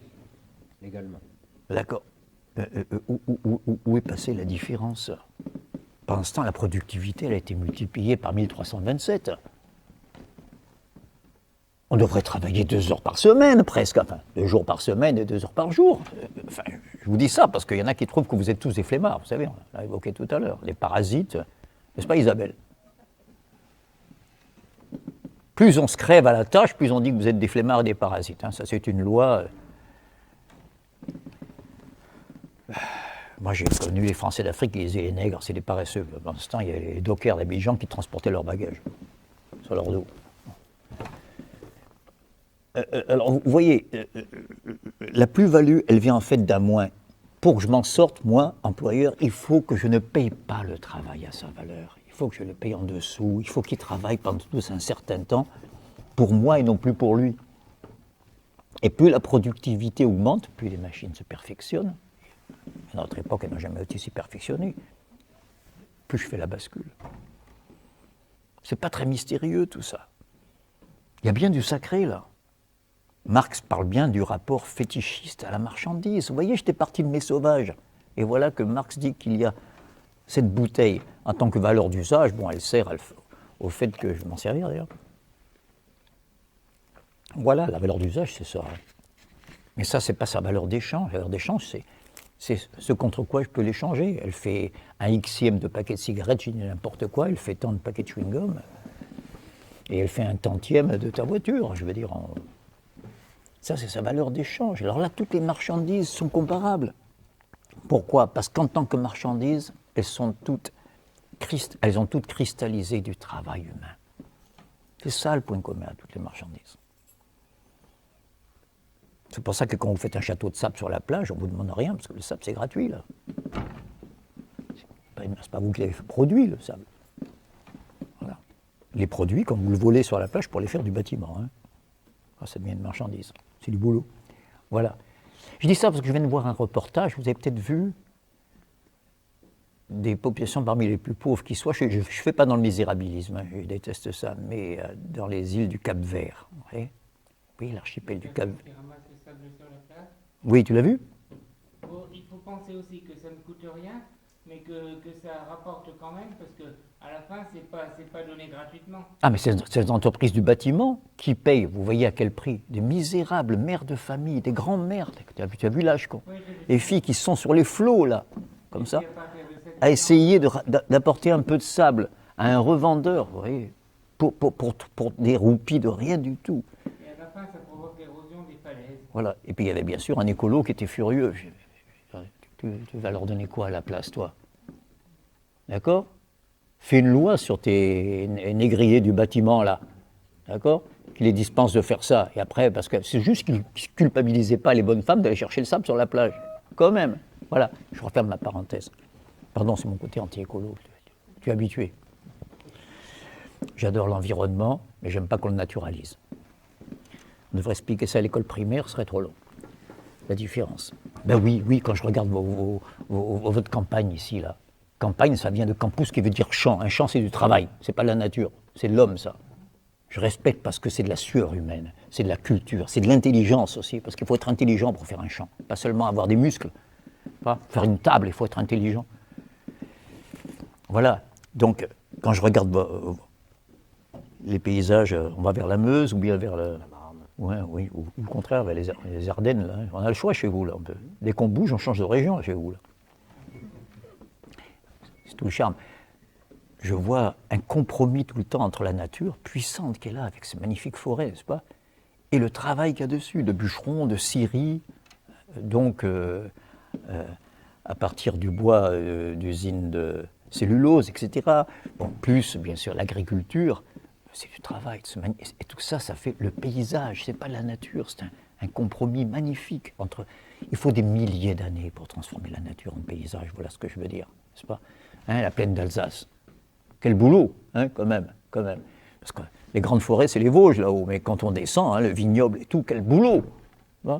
Légalement. D'accord. Où est passée la différence? Pendant ce temps, la productivité, elle a été multipliée par 1327. On devrait travailler 2 heures par semaine, presque. Enfin, 2 jours par semaine et 2 heures par jour. Enfin, Je vous dis ça parce qu'il y en a qui trouvent que vous êtes tous des flemmards, vous savez, on l'a évoqué tout à l'heure, des parasites, n'est-ce pas Isabelle? Plus on se crève à la tâche, plus on dit que vous êtes des flemmards et des parasites. Hein. Ça, c'est une loi. Moi, j'ai connu les Français d'Afrique qui disaient les nègres, c'est des paresseux. Pendant ce temps, il y avait les dockers d'Abidjan qui transportaient leurs bagages sur leur dos. Alors, vous voyez, la plus-value, elle vient en fait d'un moins. Pour que je m'en sorte, moi, employeur, il faut que je ne paye pas le travail à sa valeur. Il faut que je le paye en dessous. Il faut qu'il travaille pendant tout un certain temps pour moi et non plus pour lui. Et plus la productivité augmente, plus les machines se perfectionnent. À notre époque, elles n'ont jamais été si perfectionnées. Plus je fais la bascule. C'est pas très mystérieux tout ça. Il y a bien du sacré là. Marx parle bien du rapport fétichiste à la marchandise. Vous voyez, j'étais parti de mes sauvages. Et voilà que Marx dit qu'il y a cette bouteille en tant que valeur d'usage. Bon, elle sert au fait que je vais m'en servir d'ailleurs. Voilà, la valeur d'usage, c'est ça. Mais ça, c'est pas sa valeur d'échange. La valeur d'échange, c'est ce contre quoi je peux l'échanger. Elle fait un xième de paquet de cigarettes, je dis n'importe quoi, elle fait tant de paquets de chewing-gum, et elle fait un tantième de ta voiture, je veux dire. Ça, c'est sa valeur d'échange. Alors là, toutes les marchandises sont comparables. Pourquoi? Parce qu'en tant que marchandises, elles ont toutes cristallisé du travail humain. C'est ça le point commun à toutes les marchandises. C'est pour ça que quand vous faites un château de sable sur la plage, on ne vous demande rien, parce que le sable, c'est gratuit, là. C'est pas vous qui l'avez produit, le sable. Voilà. Les produits, quand vous le volez sur la plage, pour les faire du bâtiment. Hein. Ah, ça devient une marchandise. C'est du boulot. Voilà. Je dis ça parce que je viens de voir un reportage, vous avez peut-être vu des populations parmi les plus pauvres qui soient, je ne fais pas dans le misérabilisme, hein, je déteste ça, mais dans les îles du Cap-Vert. Oui, l'archipel du Cap-Vert. Oui, tu l'as vu? Bon, il faut penser aussi que ça ne coûte rien, mais que ça rapporte quand même, parce qu'à la fin, c'est pas donné gratuitement. Ah, mais c'est les entreprises du bâtiment qui payent, vous voyez à quel prix? Des misérables mères de famille, des grands-mères, tu as vu l'âge, quoi. Oui, les filles qui sont sur les flots, là, comme ça, à essayer d'apporter un peu de sable à un revendeur, vous voyez, pour des roupies de rien du tout. Et à la fin, ça provoque l'érosion des falaises. Voilà. Et puis il y avait bien sûr un écolo qui était furieux. Tu vas leur donner quoi à la place, toi? D'accord? Fais une loi sur tes négriers du bâtiment, là. D'accord? Qui les dispense de faire ça. Et après, parce que c'est juste qu'ils ne culpabilisaient pas les bonnes femmes d'aller chercher le sable sur la plage. Quand même. Voilà. Je referme ma parenthèse. Pardon, c'est mon côté anti-écolo. Tu es habitué. J'adore l'environnement, mais j'aime pas qu'on le naturalise. On devrait expliquer ça à l'école primaire, ce serait trop long. La différence. Ben oui, quand je regarde votre campagne ici, là. Campagne, ça vient de campus qui veut dire champ. Un champ, c'est du travail, c'est pas de la nature, c'est de l'homme, ça. Je respecte parce que c'est de la sueur humaine, c'est de la culture, c'est de l'intelligence aussi, parce qu'il faut être intelligent pour faire un champ. Pas seulement avoir des muscles. Pas faire une table, il faut être intelligent. Voilà. Donc, quand je regarde les paysages, on va vers la Meuse ou bien vers le... Ouais, oui, ou au contraire, vers les Ardennes, là. On a le choix chez vous, là. Dès qu'on bouge, on change de région chez vous, là. C'est tout le charme. Je vois un compromis tout le temps entre la nature puissante qu'elle a avec ces magnifiques forêts, n'est-ce pas, et le travail qu'il y a dessus, de bûcherons, de scieries, donc à partir du bois d'usines de cellulose, etc. Bon, plus, bien sûr, l'agriculture. C'est du travail, et tout ça, ça fait le paysage, c'est pas la nature, c'est un compromis magnifique entre... Il faut des milliers d'années pour transformer la nature en paysage, voilà ce que je veux dire, n'est-ce pas, hein, la plaine d'Alsace, quel boulot, hein, quand même, parce que les grandes forêts, c'est les Vosges là-haut, mais quand on descend, hein, le vignoble et tout, quel boulot, hein,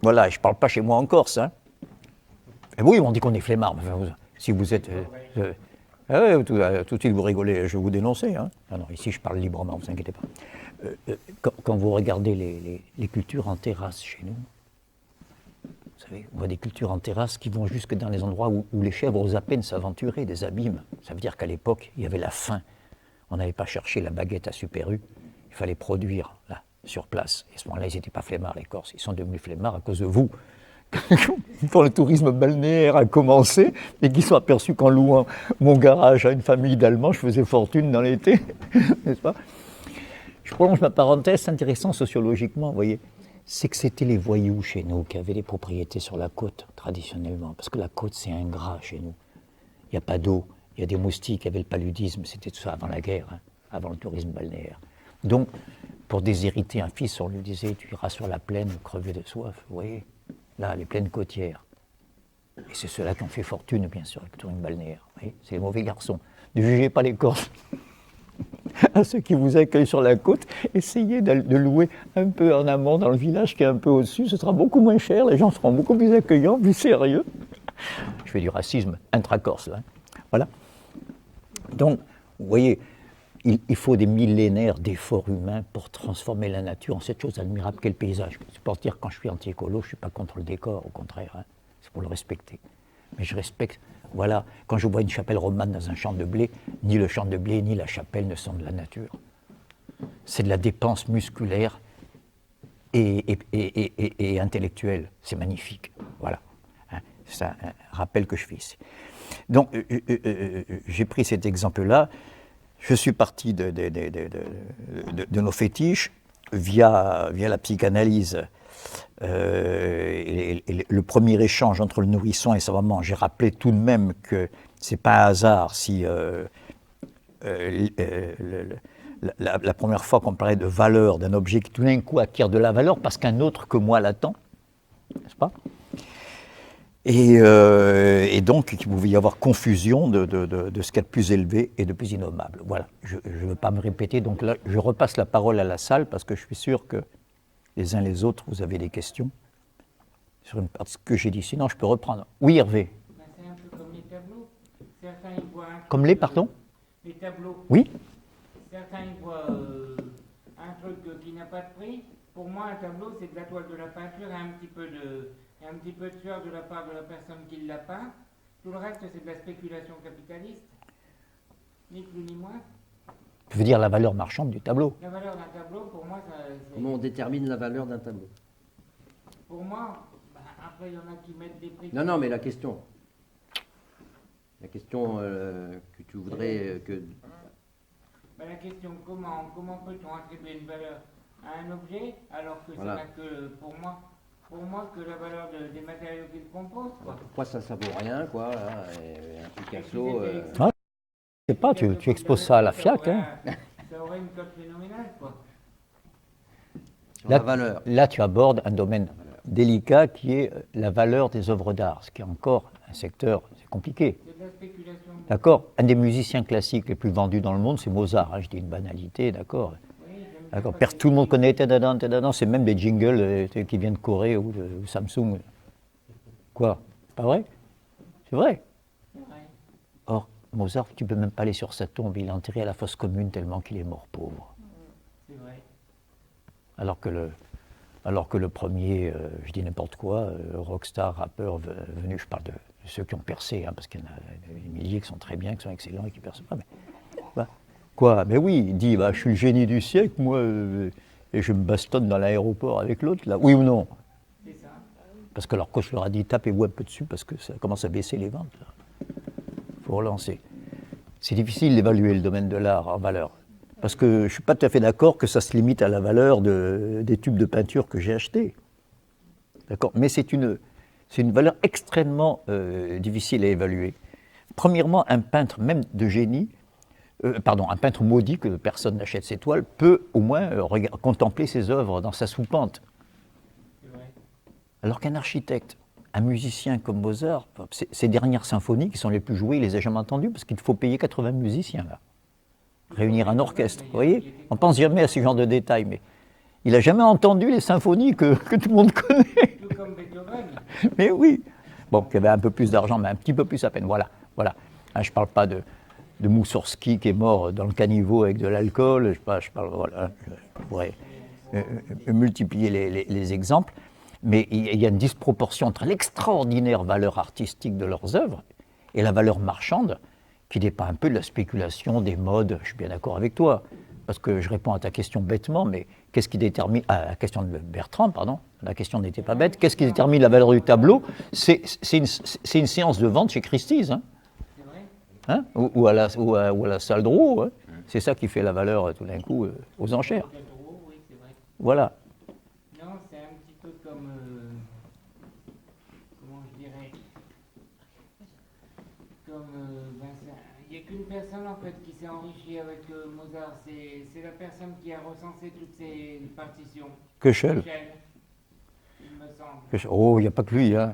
voilà, je parle pas chez moi en Corse, hein. Et oui, on dit qu'on est flemmard, mais enfin, si vous êtes... Ah ouais, tout de suite vous rigolez, je vais vous dénoncer. Hein. Ah non, ici je parle librement, ne vous inquiétez pas. Quand vous regardez les cultures en terrasse chez nous, vous savez, on voit des cultures en terrasse qui vont jusque dans les endroits où les chèvres osent à peine s'aventurer, des abîmes. Ça veut dire qu'à l'époque, il y avait la faim. On n'allait pas chercher la baguette à Super U, il fallait produire là, sur place. Et à ce moment-là, ils n'étaient pas flemmards, les Corses. Ils sont devenus flemmards à cause de vous. Quand le tourisme balnéaire a commencé et qu'ils sont aperçus qu'en louant mon garage à une famille d'Allemands, je faisais fortune dans l'été, n'est-ce pas? Je prolonge ma parenthèse, c'est intéressant sociologiquement, vous voyez. C'est que c'était les voyous chez nous qui avaient des propriétés sur la côte, traditionnellement. Parce que la côte, c'est ingrat chez nous. Il n'y a pas d'eau, il y a des moustiques, il y avait le paludisme, c'était tout ça avant la guerre, hein, avant le tourisme balnéaire. Donc, pour déshériter un fils, on lui disait, tu iras sur la plaine crever de soif, vous voyez. Là, les plaines côtières. Et c'est ceux-là qui ont fait fortune, bien sûr, avec le tourisme balnéaire. Vous voyez, c'est les mauvais garçons. Ne jugez pas les Corses. À ceux qui vous accueillent sur la côte, essayez de louer un peu en amont dans le village qui est un peu au-dessus, ce sera beaucoup moins cher, les gens seront beaucoup plus accueillants, plus sérieux. Je fais du racisme intra-corse, là. Voilà. Donc, vous voyez, il faut des millénaires d'efforts humains pour transformer la nature en cette chose admirable qu'est le paysage. C'est pour dire, quand je suis anti-écolo, je ne suis pas contre le décor, au contraire, hein, c'est pour le respecter. Mais je respecte, voilà, quand je vois une chapelle romane dans un champ de blé, ni le champ de blé ni la chapelle ne sont de la nature. C'est de la dépense musculaire et intellectuelle. C'est magnifique, voilà. Hein, c'est un rappel que je fais ici. Donc, j'ai pris cet exemple-là. Je suis parti de nos fétiches via la psychanalyse. Et le premier échange entre le nourrisson et sa maman, j'ai rappelé tout de même que c'est pas un hasard si la première fois qu'on parlait de valeur d'un objet qui tout d'un coup acquiert de la valeur parce qu'un autre que moi l'attend, n'est-ce pas? Et donc, il pouvait y avoir confusion de ce qu'il y a de plus élevé et de plus innommable. Voilà, je ne veux pas me répéter, donc là, je repasse la parole à la salle parce que je suis sûr que les uns les autres, vous avez des questions sur une partie que j'ai dit. Sinon, je peux reprendre. Oui, Hervé. Ben, c'est un peu comme les tableaux. Certains, ils voient un Comme truc, les, pardon? Les tableaux. Oui. Certains, ils voient un truc qui n'a pas de prix. Pour moi, un tableau, c'est de la toile de la peinture et un petit peu de sueur de la part de la personne qui l'a peint. Tout le reste, c'est de la spéculation capitaliste. Ni plus ni moins. Tu veux dire la valeur marchande du tableau? La valeur d'un tableau, pour moi, c'est... Comment on détermine la valeur d'un tableau? Pour moi, ben, après, il y en a qui mettent des prix... Non, mais la question que tu voudrais que... Ben, la question, comment peut-on attribuer une valeur à un objet alors que Voilà. ça n'a que, pour moi, que la valeur des matériaux qui le composent, quoi. Pourquoi ça vaut rien, quoi, là, et un Picasso... Ah, je sais pas, tu exposes ça à la FIAC. Hein. Ça aurait une cote phénoménale, quoi. sur la valeur. Là, tu abordes un domaine délicat qui est la valeur des œuvres d'art, ce qui est encore un secteur, c'est compliqué. C'est de la spéculation. D'accord? Un des musiciens classiques les plus vendus dans le monde, c'est Mozart. Hein, je dis une banalité, d'accord? Oui, j'aime bien D'accord. parce que Tout le monde connaît Tadadam, c'est même des jingles qui viennent de Corée ou de Samsung. Quoi? C'est pas vrai? C'est vrai. c'est vrai. Or, Mozart, tu peux même pas aller sur sa tombe, il est enterré à la fosse commune tellement qu'il est mort pauvre. C'est vrai. Alors que le premier, je dis n'importe quoi, rockstar, rappeur venu, je parle de ceux qui ont percé, hein, parce qu'il y en a des milliers qui sont très bien, qui sont excellents et qui ne percent pas. Mais, bah, quoi? Ben oui, il dit, bah, je suis le génie du siècle, moi, et je me bastonne dans l'aéroport avec l'autre, là. Oui ou non? C'est ça. Parce que leur coach leur a dit, tapez-vous un peu dessus, parce que ça commence à baisser les ventes. Il faut relancer. C'est difficile d'évaluer le domaine de l'art en valeur. Parce que je ne suis pas tout à fait d'accord que ça se limite à la valeur des tubes de peinture que j'ai achetés. D'accord? Mais c'est une valeur extrêmement difficile à évaluer. Premièrement, un peintre, même de génie, un peintre maudit que personne n'achète ses toiles, peut au moins contempler ses œuvres dans sa soupente. C'est vrai. Alors qu'un architecte, un musicien comme Mozart, ces dernières symphonies qui sont les plus jouées, il les a jamais entendues parce qu'il faut payer 80 musiciens là. Réunir un orchestre, vous voyez? On pense jamais à ce genre de détails, mais il n'a jamais entendu les symphonies que tout le monde connaît. Tout comme Beethoven. Mais oui. Bon, qui avait un peu plus d'argent, mais un petit peu plus à peine. Voilà. Hein, je ne parle pas de Moussorski qui est mort dans le caniveau avec de l'alcool. Je parle, voilà. Je pourrais multiplier les exemples. Mais il y a une disproportion entre l'extraordinaire valeur artistique de leurs œuvres et la valeur marchande qui dépend un peu de la spéculation, des modes. Je suis bien d'accord avec toi. parce que je réponds à ta question bêtement, mais qu'est-ce qui détermine, la question de Bertrand, pardon, la question n'était pas bête, qu'est-ce qui détermine la valeur du tableau? C'est une séance de vente chez Christie's, hein, C'est vrai? hein, ou à la salle de Roux, hein. C'est ça qui fait la valeur tout d'un coup aux enchères. Oui, c'est vrai. Voilà. Non, c'est un petit peu comme, comment je dirais, comme, il n'y a qu'une personne en fait qui s'est enrichie avec Mozart, c'est la personne qui a recensé toutes ses partitions. Köchel. Michel, il me semble. Oh, il n'y a pas que lui, hein.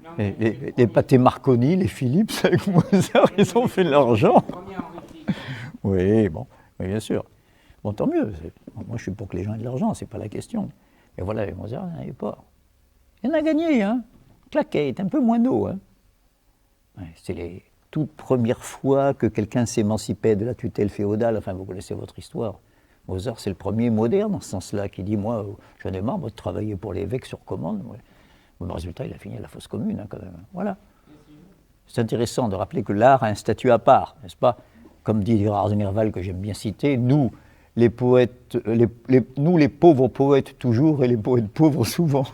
Non, mais Les pâtés Marconi, les Philips avec Mozart, ils ont fait de l'argent. Premier enrichi. Oui, bon, oui, bien sûr. Bon, tant mieux. Moi, je suis pour que les gens aient de l'argent, c'est pas la question. Mais voilà, avec Mozart, il n'y en avait pas. Il en a gagné, hein. Claquet est un peu moineau, hein. Ouais, c'est les toutes premières fois que quelqu'un s'émancipait de la tutelle féodale. Enfin, vous connaissez votre histoire. Mozart, c'est le premier moderne, dans ce sens-là, qui dit, moi, j'en ai marre de travailler pour l'évêque sur commande. Ouais. Le résultat, il a fini à la fosse commune, hein, quand même. Voilà. C'est intéressant de rappeler que l'art a un statut à part, n'est-ce pas? Comme dit Gérard Nerval, que j'aime bien citer, nous, les poètes, nous, les pauvres poètes toujours, et les poètes pauvres souvent.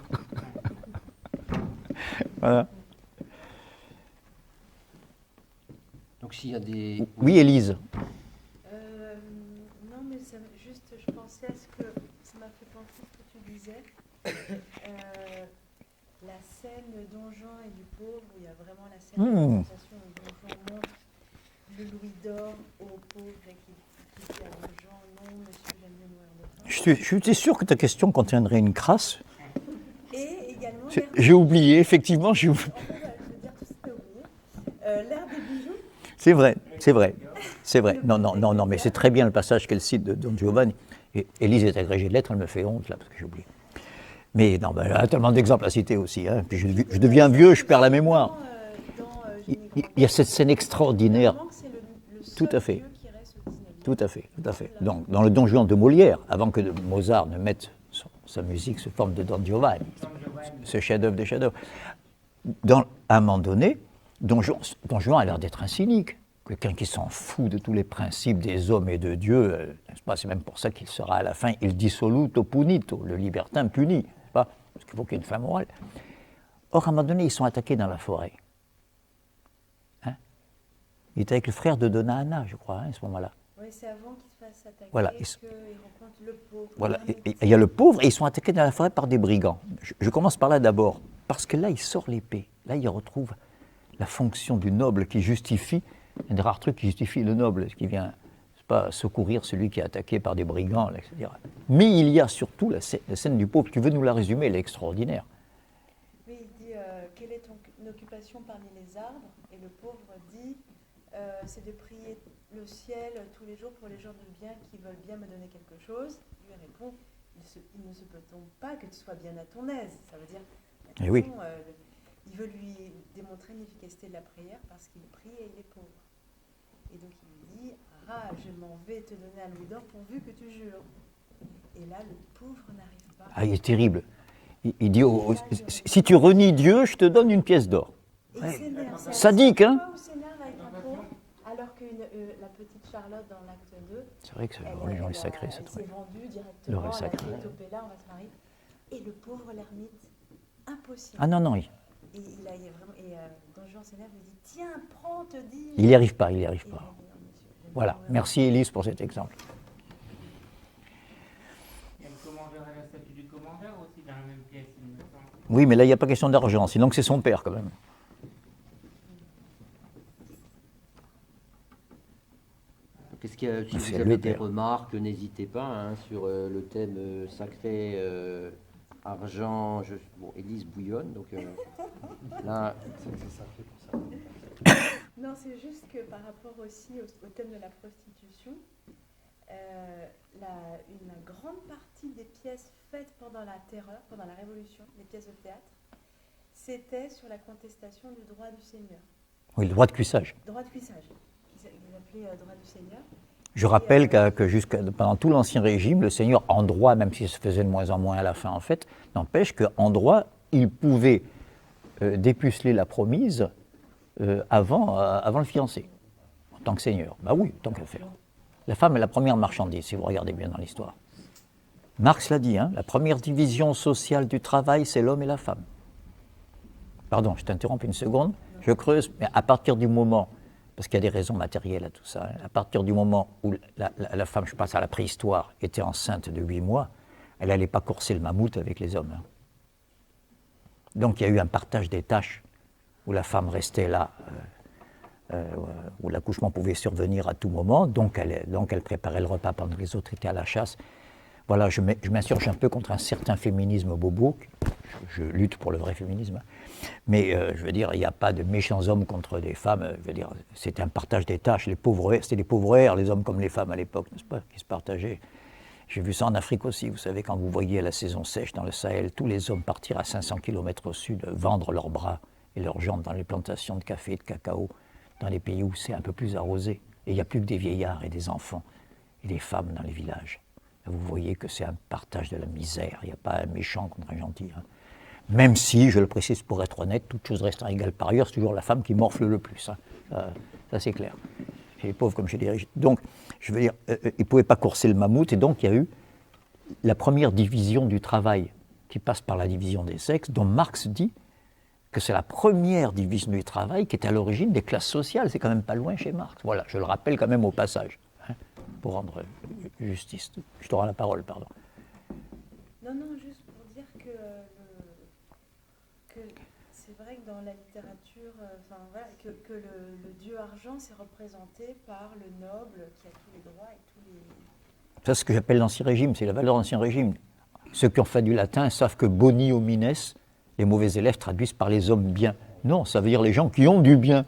Voilà. Donc s'il y a des... Oui, Élise. Non, mais juste, je pensais à ce que ça m'a fait penser ce que tu disais. La scène Don Juan et du pauvre, où il y a vraiment la scène de la sensation où Don Juan montre le louis d'or au pauvre et qui dit à Don Juan, non, monsieur, j'aime mieux mourir de faim. Je suis sûr que ta question contiendrait une crasse. Et également, J'ai oublié, effectivement, j'ai oublié. je veux dire tout ce que tu as oublié. L'ère des bijoux. C'est vrai, c'est vrai, c'est vrai. Non, mais c'est très bien le passage qu'elle cite de Don Giovanni. Et Élise est agrégée de lettres, elle me fait honte, là, parce que j'ai oublié. Mais non, ben, elle a tellement d'exemples à citer aussi. Hein. Puis je deviens vieux, je perds la mémoire. Il y a cette scène extraordinaire. Tout à fait. Tout à fait, tout à fait. Donc, dans le Don Juan de Molière, avant que Mozart ne mette sa musique sous forme de Don Giovanni, ce chef-d'œuvre des chefs-d'œuvre, à un moment donné, Don Juan a l'air d'être un cynique, quelqu'un qui s'en fout de tous les principes des hommes et de Dieu, n'est-ce pas? C'est même pour ça qu'il sera à la fin il dissoluto punito, le libertin puni, n'est-ce pas? Parce qu'il faut qu'il y ait une fin morale. Or, à un moment donné, ils sont attaqués dans la forêt. Hein? Il était avec le frère de Donna Anna, je crois, hein, à ce moment-là. Oui, c'est avant qu'ils se fassent attaquer voilà. qu'ils rencontrent le pauvre. Voilà, il y a le pauvre et ils sont attaqués dans la forêt par des brigands. Je commence par là d'abord, parce que là, il sort l'épée. Là, il retrouve la fonction du noble qui justifie, un des rares trucs qui justifie le noble, qui vient pas secourir celui qui est attaqué par des brigands, etc. Mais il y a surtout la scène du pauvre. Tu veux nous la résumer? Elle est extraordinaire. Oui, il dit quelle est ton occupation parmi les arbres? Et le pauvre dit c'est de prier le ciel tous les jours pour les gens de bien qui veulent bien me donner quelque chose. Lui répond il ne se peut donc pas que tu sois bien à ton aise. Ça veut dire Et oui. il veut lui démontrer l'efficacité de la prière parce qu'il prie et il est pauvre. Et donc il lui dit ah, je m'en vais te donner un louis d'or pourvu que tu jures. Et là, le pauvre n'arrive pas. Ah, il est terrible. Il dit si tu renies Dieu, je te donne une pièce d'or. Ouais. Sadique, hein? Alors que la petite Charlotte dans l'acte 2, c'est vrai que la religion est sacrée, ça s'est vendue directement, elle a dit Topé-là, on va se marier. Et le pauvre l'ermite, impossible. Ah non, Et Don Juan s'énerve, il dit tiens, prends, te dis. Il n'y arrive pas, il n'y arrive pas. Voilà, merci Élise pour cet exemple. Il y a le commandeur et la statue du commandeur aussi dans la même pièce, il me semble. Oui, mais là, il n'y a pas question d'argent, sinon que c'est son père quand même. Qu'est-ce qu'il y a, si vous avez des remarques, n'hésitez pas hein, sur le thème sacré argent. Bon, Élise bouillonne, donc là, c'est sacré pour ça. Non, c'est juste que par rapport aussi au thème de la prostitution, une grande partie des pièces faites pendant la Terreur, pendant la Révolution, les pièces de théâtre, c'était sur la contestation du droit du Seigneur. Oui, le droit de cuissage. Droit de cuissage, qu'ils appelaient droit du Seigneur. Je rappelle que pendant tout l'Ancien Régime, le Seigneur, en droit, même s'il se faisait de moins en moins à la fin en fait, n'empêche qu'en droit, il pouvait dépuceler la promise avant le fiancé, en tant que Seigneur. Bah oui, tant qu'à faire. La femme est la première marchandise, si vous regardez bien dans l'histoire. Marx l'a dit, hein, la première division sociale du travail, c'est l'homme et la femme. Pardon, je t'interromps une seconde, je creuse, mais à partir du moment, parce qu'il y a des raisons matérielles à tout ça, hein, à partir du moment où la femme, je passe à la préhistoire, était enceinte de 8 mois, elle n'allait pas courser le mammouth avec les hommes. Hein. Donc il y a eu un partage des tâches, où la femme restait là, où l'accouchement pouvait survenir à tout moment, donc elle préparait le repas pendant que les autres étaient à la chasse. Voilà, je m'insurge un peu contre un certain féminisme bobo, je lutte pour le vrai féminisme, hein. Mais je veux dire, il n'y a pas de méchants hommes contre des femmes, je veux dire, c'était un partage des tâches, c'était les pauvres airs, les hommes comme les femmes à l'époque, n'est-ce pas, qui se partageaient. J'ai vu ça en Afrique aussi, vous savez, quand vous voyez la saison sèche dans le Sahel, tous les hommes partir à 500 km au sud, vendre leurs bras et leurs jambes dans les plantations de café et de cacao, dans les pays où c'est un peu plus arrosé. Et il n'y a plus que des vieillards et des enfants et des femmes dans les villages. Et vous voyez que c'est un partage de la misère, il n'y a pas un méchant contre un gentil. Hein. Même si, je le précise pour être honnête, toute chose restant égale par ailleurs, c'est toujours la femme qui morfle le plus. Hein. Ça c'est clair. Chez les pauvres comme chez les riches. Donc, je veux dire, ils ne pouvaient pas courser le mammouth, et donc il y a eu la première division du travail qui passe par la division des sexes, dont Marx dit que c'est la première division du travail qui est à l'origine des classes sociales. C'est quand même pas loin chez Marx. Voilà, je le rappelle quand même au passage, hein, pour rendre justice. Je te rends la parole, pardon. Non, juste pour dire que c'est vrai que dans la littérature, voilà, que le dieu argent, c'est représenté par le noble qui a tous les droits et tous les... Ça, c'est ce que j'appelle l'Ancien Régime, c'est la valeur de l'Ancien Régime. Ceux qui ont fait du latin savent que boni homines, les mauvais élèves traduisent par les hommes bien. Non, ça veut dire les gens qui ont du bien.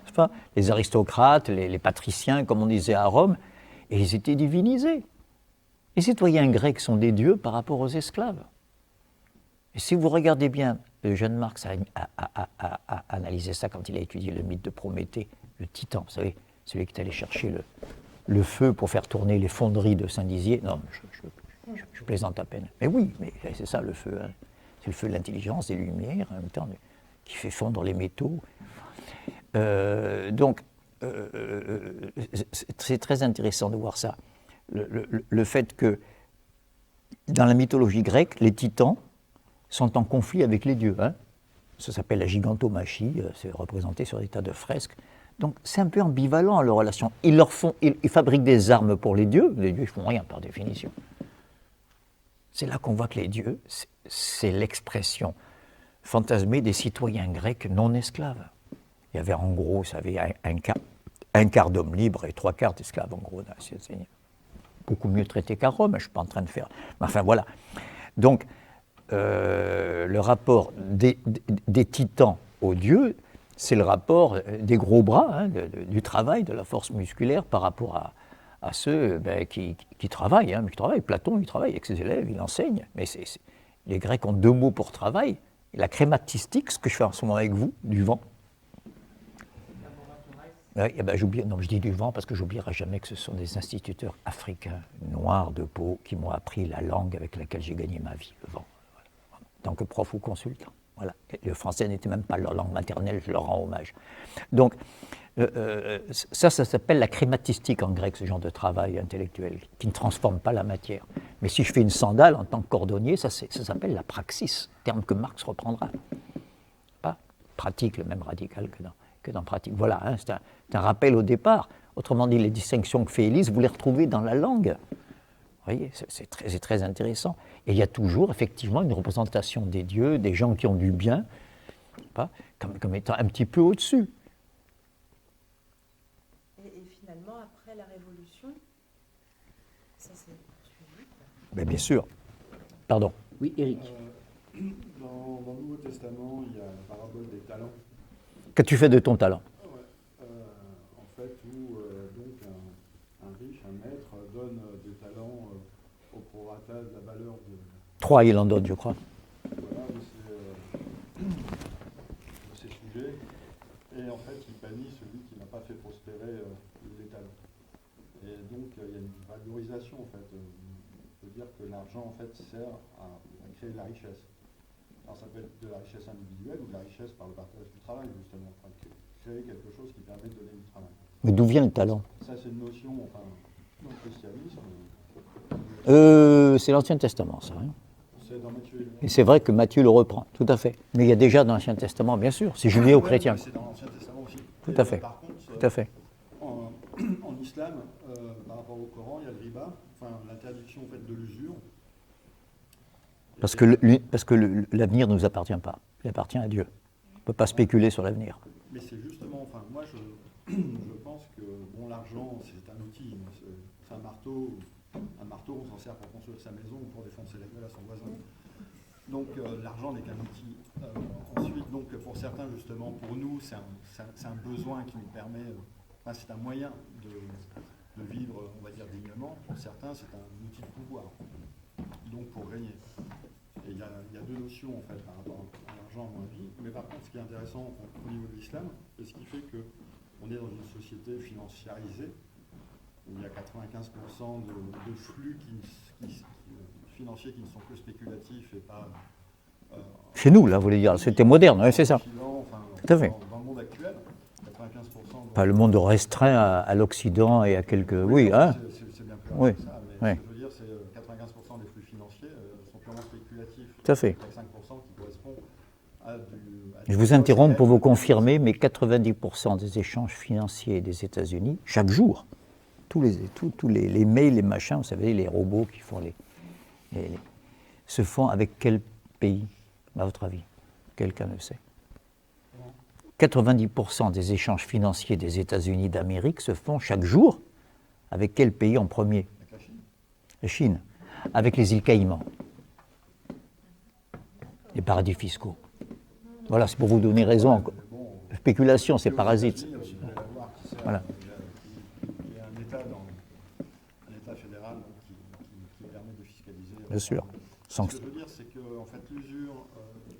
Enfin, les aristocrates, les patriciens, comme on disait à Rome, et ils étaient divinisés. Les citoyens grecs sont des dieux par rapport aux esclaves. Et si vous regardez bien, le jeune Marx a analysé ça quand il a étudié le mythe de Prométhée, le titan, vous savez, celui qui est allé chercher le feu pour faire tourner les fonderies de Saint-Dizier. Non, je plaisante à peine. Mais oui, mais c'est ça le feu. Hein. C'est le feu de l'intelligence, des lumières, en même temps, qui fait fondre les métaux. Donc, c'est très intéressant de voir ça. Le fait que, dans la mythologie grecque, les titans sont en conflit avec les dieux. Hein. Ça s'appelle la gigantomachie, c'est représenté sur des tas de fresques. Donc c'est un peu ambivalent leur relation. Ils fabriquent des armes pour les dieux ils ne font rien par définition. C'est là qu'on voit que les dieux, c'est l'expression fantasmée des citoyens grecs non esclaves. Il y avait en gros, vous savez, un quart d'hommes libres et 3/4 d'esclaves, en gros. C'est beaucoup mieux traité qu'à Rome, je ne suis pas en train de faire... Enfin voilà. Donc, le rapport des titans aux dieux, c'est le rapport des gros bras, hein, du travail, de la force musculaire par rapport à ceux qui travaillent. Hein, qui travaillent. Platon, il travaille avec ses élèves, il enseigne. Mais les Grecs ont 2 mots pour travail. La crématistique, ce que je fais en ce moment avec vous, du vent. Oui, je dis du vent parce que j'oublierai jamais que ce sont des instituteurs africains, noirs de peau, qui m'ont appris la langue avec laquelle j'ai gagné ma vie, le vent. En tant que prof ou consultant. Voilà. Et le français n'était même pas leur langue maternelle, je leur rends hommage. Donc, ça s'appelle la crématistique en grec, ce genre de travail intellectuel, qui ne transforme pas la matière. Mais si je fais une sandale en tant que cordonnier, ça s'appelle la praxis, terme que Marx reprendra. Pas pratique, le même radical que dans pratique. Voilà, hein, c'est un rappel au départ. Autrement dit, les distinctions que fait Élise, vous les retrouvez dans la langue. Vous voyez, c'est très intéressant. Et il y a toujours, effectivement, une représentation des dieux, des gens qui ont du bien, pas, comme étant un petit peu au-dessus. Et finalement, après la Révolution, ça s'est poursuivi. Mais bien sûr. Pardon. Oui, Éric. Dans le Nouveau Testament, il y a la parabole des talents. Qu'as-tu fait de ton talent? En fait, où donc un riche, un maître, donne des talents au prorata de la valeur de... 3, il en donne, je crois. Voilà, de ces sujets. Et en fait, il bannit celui qui n'a pas fait prospérer les talents. Et donc, il y a une valorisation, en fait. On peut dire que l'argent, en fait, sert à créer de la richesse. Alors, ça peut être de la richesse individuelle ou de la richesse par le partage du travail, justement. Enfin, créer quelque chose qui permet de donner du travail. Mais d'où vient le talent? Ça, c'est une notion, enfin, dans le christianisme, C'est l'Ancien Testament, ça. Hein. c'est dans Matthieu et Luc. Et c'est vrai que Matthieu le reprend, tout à fait. Mais il y a déjà dans l'Ancien Testament, bien sûr, c'est judéo-chrétien. Ouais, c'est dans l'Ancien Testament aussi. Tout Et, à fait. Par contre, Tout à fait. en islam, par rapport au Coran, il y a le riba, enfin l'interdiction en fait, de l'usure. Parce que l'avenir ne nous appartient pas, il appartient à Dieu. On ne peut pas spéculer sur l'avenir. Mais c'est justement, enfin moi je pense que bon, l'argent c'est un outil, c'est un marteau. Un marteau, on s'en sert pour construire sa maison ou pour défoncer la gueule à son voisin. Donc l'argent n'est qu'un outil. Ensuite, donc pour certains justement, pour nous, c'est un besoin qui nous permet, enfin, c'est un moyen de vivre, on va dire, dignement. Pour certains, c'est un outil de pouvoir, donc pour régner. Et il y a deux notions en fait par rapport à l'argent à mon avis. Mais par contre, ce qui est intéressant au niveau de l'islam, c'est ce qui fait qu'on est dans une société financiarisée, où il y a 95% de flux financiers qui ne sont que spéculatifs et pas... Chez nous, là, vous voulez dire, c'était moderne, oui, c'est ça. Enfin, Tout à fait. Dans le monde actuel, 95%... Pas le monde restreint à l'Occident et à quelques... Oui, hein. C'est bien plus Oui, rare que ça, mais oui. ce que je veux dire, c'est 95% des flux financiers sont purement spéculatifs. Tout à fait. Il y a 5% qui correspond à du... Je vous interromps pour vous confirmer, mais 90% des échanges financiers des États-Unis, chaque jour, tous les mails, les machins, vous savez, les robots qui font se font avec quel pays, à votre avis? Quelqu'un le sait. 90% des échanges financiers des États-Unis d'Amérique se font chaque jour avec quel pays en premier? Avec la Chine. La Chine. Avec les îles Caïmans. Les paradis fiscaux. Voilà, c'est pour vous donner raison. Spéculation, c'est parasite. Voilà. Il y a un État fédéral qui permet de fiscaliser. Bien sûr. Ce que je veux dire, c'est que en fait, l'usure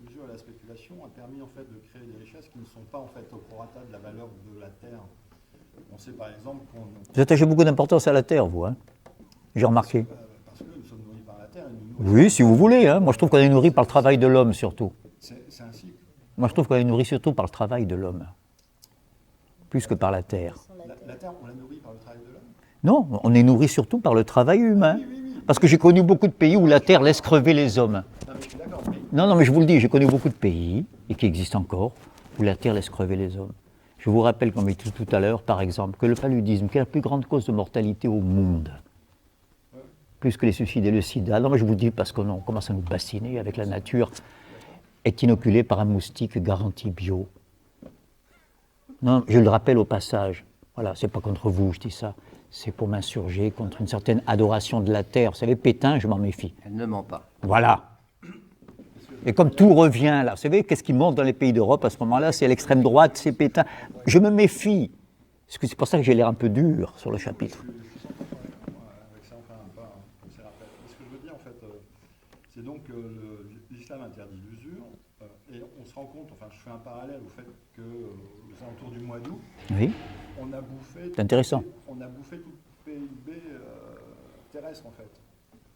et la spéculation a permis en fait de créer des richesses qui ne sont pas en fait au prorata de la valeur de la terre. On sait par exemple qu'on... Vous attachez beaucoup d'importance à la terre, vous, hein? J'ai remarqué. Parce que nous sommes nourris par la terre. Et nous Oui, si vous voulez. Hein. Moi, je trouve qu'on est nourri par le travail de l'homme, surtout. c'est un cycle. Moi, je trouve qu'on est nourri surtout par le travail de l'homme, plus que par la terre. La terre, on la nourrit par le travail de l'homme. Non, on est nourri surtout par le travail humain. Parce que j'ai connu beaucoup de pays où la terre laisse crever les hommes. Non, mais je suis d'accord. Non, mais je vous le dis, j'ai connu beaucoup de pays, et qui existent encore, où la terre laisse crever les hommes. Je vous rappelle, comme j'ai dit tout à l'heure, par exemple, que le paludisme, qui est la plus grande cause de mortalité au monde, plus que les suicides et le sida, non mais je vous le dis parce qu'on commence à nous bassiner avec la nature, est inoculé par un moustique garanti bio. Non, je le rappelle au passage, voilà, c'est pas contre vous, je dis ça, c'est pour m'insurger contre une certaine adoration de la terre. Vous savez, Pétain, je m'en méfie. Elle ne ment pas. Voilà. Et comme tout revient là, vous savez, qu'est-ce qui monte dans les pays d'Europe à ce moment-là? C'est l'extrême droite, c'est Pétain. Je me méfie. C'est pour ça que j'ai l'air un peu dur sur le chapitre. Avec ça, on fait un pas, comme c'est rappel. Ce que je veux dire, en fait, c'est donc que l'islam interdit l'usure, et on se rend compte, enfin, je fais un parallèle au fait que, aux alentours du mois d'août, Oui, on a bouffé... c'est intéressant. On a bouffé tout le PIB terrestre, en fait.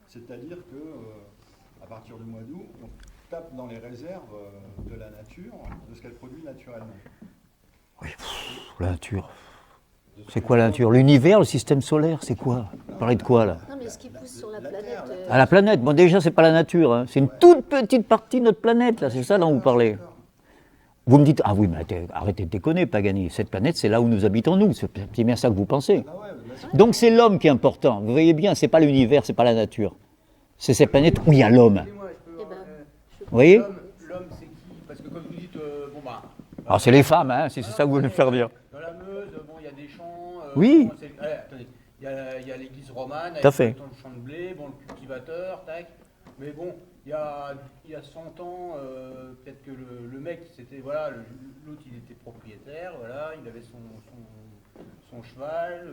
C'est-à-dire que, à partir du mois d'août, on tape dans les réserves de la nature, de ce qu'elle produit naturellement. Oui, la nature. C'est quoi la nature? L'univers, le système solaire, c'est quoi? Vous parlez de quoi là? Non, mais ce qui pousse sur la planète. À la planète. Bon, déjà, c'est pas la nature. Hein. C'est une toute petite partie de notre planète, là. C'est ça dont vous parlez. Vous me dites, ah oui, mais arrêtez de déconner, Pagani. Cette planète, c'est là où nous habitons, nous. C'est bien ça que vous pensez. Donc, c'est l'homme qui est important. Vous voyez bien, c'est pas l'univers, c'est pas la nature. C'est cette planète où il y a l'homme. Vous voyez? L'homme, c'est qui? Parce que comme vous dites, bon bah... Alors, c'est les femmes, hein, si c'est ça que vous voulez me faire dire. Dans la Meuse, bon, il y a des champs... Oui. Bon, attendez, il y a l'église romane, avec Tout à fait. le champ de blé, bon, le cultivateur, tac. Mais bon, il y a 100 ans, peut-être que le mec, c'était, voilà, l'autre, il était propriétaire, voilà, il avait son cheval,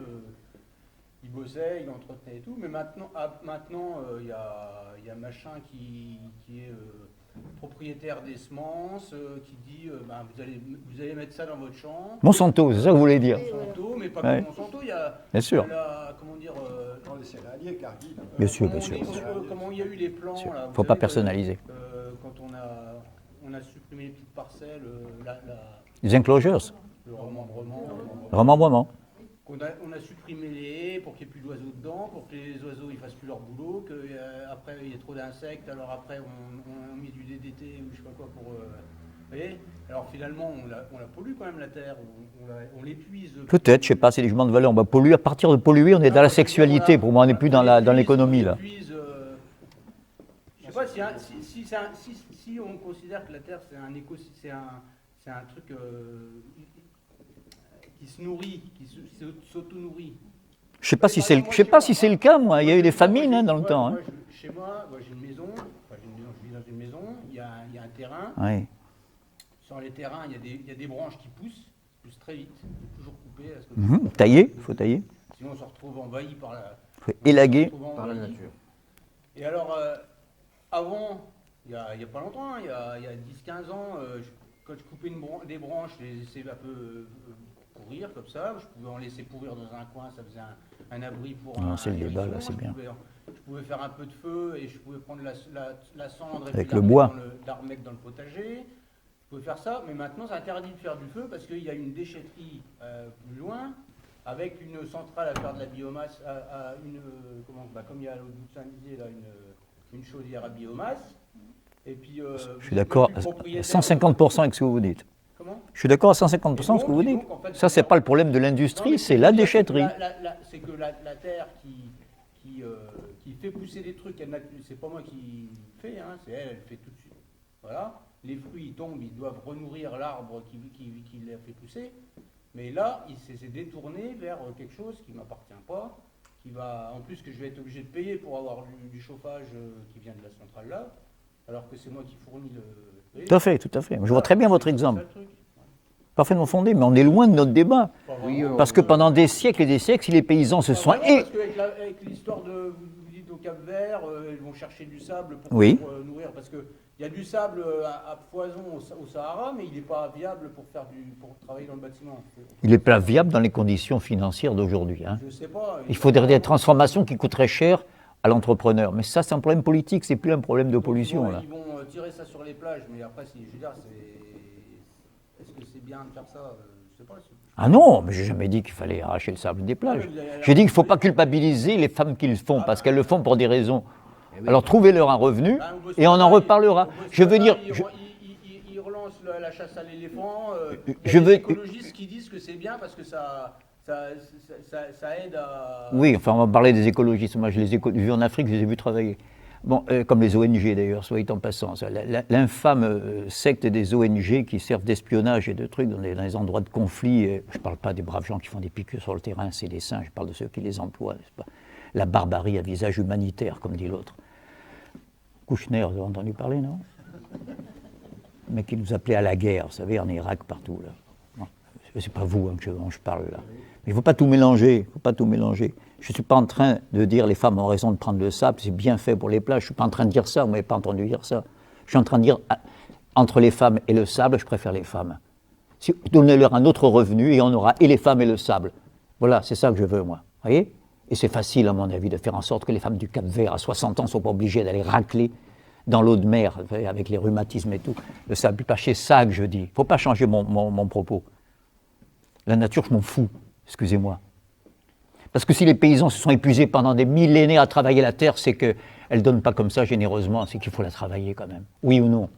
il bossait, il entretenait et tout. Mais maintenant, il y a machin qui est propriétaire des semences, qui dit, ben, vous allez mettre ça dans votre champ. Monsanto, c'est ça que vous voulez dire? Monsanto, mais pas Ouais. que Monsanto, il y a... Bien sûr. comment dire... Dans les céréaliers, Cargill. Bien sûr, bien comment sûr. on dit, comment il y a eu les plans, Bien sûr. là, vous Faut pas savez, personnaliser. quand on a supprimé les petites parcelles, Les enclosures, le remembrement... remembrement. on a supprimé les haies pour qu'il n'y ait plus d'oiseaux dedans, pour que les oiseaux ils fassent plus leur boulot, qu'après il y ait trop d'insectes, alors après on a mis du DDT ou je sais pas quoi pour... vous voyez. Alors finalement on la pollue quand même la terre, on l'épuise. Peut-être, je sais pas, c'est des jugements de valeur. On va polluer. À partir de polluer, on est dans la sexualité. Pour moi, on n'est plus dans l'économie là. Je sais pas si on considère que la terre c'est un truc qui se nourrit, qui s'auto-nourrit. Je sais pas si c'est le cas, moi. Il y a eu des famines dans le temps. Hein. Chez moi, j'ai une maison, je vis dans une maison, il y a un terrain. Oui. Sur les terrains, il y a des branches qui poussent très vite, toujours coupées. Tailler, il faut tailler. Sinon, on se retrouve envahi par la... Il faut élaguer. Par la nature. Et alors, avant, il n'y a pas longtemps, il y a 10-15 ans, quand je coupais des branches, je les laissais un peu pourrir comme ça. Je pouvais en laisser pourrir dans un coin, ça faisait un abri pour Non, c'est le débat, là, c'est bien. Je pouvais faire un peu de feu et je pouvais prendre la cendre et Avec puis le bois. la remettre dans le potager. Je pouvais faire ça, mais maintenant c'est interdit de faire du feu parce qu'il y a une déchetterie plus loin avec une centrale à faire de la biomasse, comme il y a à l'autre bout de Saint-Dizier, là, une chaudière à biomasse. Et puis, je suis d'accord à 150% avec ce que vous dites. Comment ? Je suis d'accord à 150% avec ce que vous dites. En fait, Ça, c'est pas le problème de l'industrie, c'est la déchetterie. C'est que la terre qui fait pousser des trucs, c'est pas moi qui fais, hein, c'est elle fait tout de suite. Voilà. Les fruits tombent, ils doivent renourrir l'arbre qui les fait pousser. Mais là, il s'est détourné vers quelque chose qui ne m'appartient pas, en plus que je vais être obligé de payer pour avoir du chauffage qui vient de la centrale là, alors que c'est moi qui fournis le... Tout à fait, tout à fait. Je vois très bien votre exemple. Parfaitement fondé, mais on est loin de notre débat. Oui, Parce que pendant des siècles et des siècles, si les paysans se sont... Parce qu'avec l'histoire de... Vous dites au Cap-Vert, ils vont chercher du sable pour nourrir, parce que il y a du sable à foison au Sahara, mais il n'est pas viable pour travailler dans le bâtiment. Il n'est pas viable dans les conditions financières d'aujourd'hui. Hein. Je sais pas. Il faudrait des transformations qui coûteraient cher à l'entrepreneur. Mais ça, c'est un problème politique, c'est plus un problème de pollution. Ils vont tirer ça sur les plages, mais après, je veux dire, est-ce que c'est bien de faire ça? Je sais pas. Ah non, mais j'ai jamais dit qu'il fallait arracher le sable des plages. J'ai dit qu'il ne faut pas culpabiliser les femmes qui le font, parce qu'elles le font pour des raisons. Alors trouvez-leur un revenu et on en reparlera. Je veux dire... Ils relancent la chasse à l'éléphant. Il y Je a veux... des écologistes qui disent que c'est bien parce que ça aide à... Oui, enfin on va parler des écologistes. Moi je les ai vus en Afrique, je les ai vus travailler. Bon, comme les ONG d'ailleurs, soit dit en passant. L'infâme secte des ONG qui servent d'espionnage et de trucs dans les endroits de conflit. Je ne parle pas des braves gens qui font des piqûres sur le terrain, c'est des saints, je parle de ceux qui les emploient, n'est-ce pas ? La barbarie à visage humanitaire, comme dit l'autre. Kouchner, vous avez entendu parler, non? Le mec qui nous appelait à la guerre, vous savez, en Irak, partout, là. C'est pas vous hein, dont je parle, là. Mais il ne faut pas tout mélanger, il faut pas tout mélanger. Je ne suis pas en train de dire les femmes ont raison de prendre le sable, c'est bien fait pour les plages. Je ne suis pas en train de dire ça, vous ne m'avez pas entendu dire ça. Je suis en train de dire, entre les femmes et le sable, je préfère les femmes. Donnez-leur un autre revenu et on aura et les femmes et le sable. Voilà, c'est ça que je veux, moi. Vous voyez? Et c'est facile, à mon avis, de faire en sorte que les femmes du Cap-Vert, à 60 ans, ne soient pas obligées d'aller racler dans l'eau de mer, avec les rhumatismes et tout. Le sable, pas chez ça que je dis. Il ne faut pas changer mon propos. La nature, je m'en fous, excusez-moi. Parce que si les paysans se sont épuisés pendant des millénaires à travailler la terre, c'est qu'elle ne donne pas comme ça généreusement, c'est qu'il faut la travailler quand même. Oui ou non?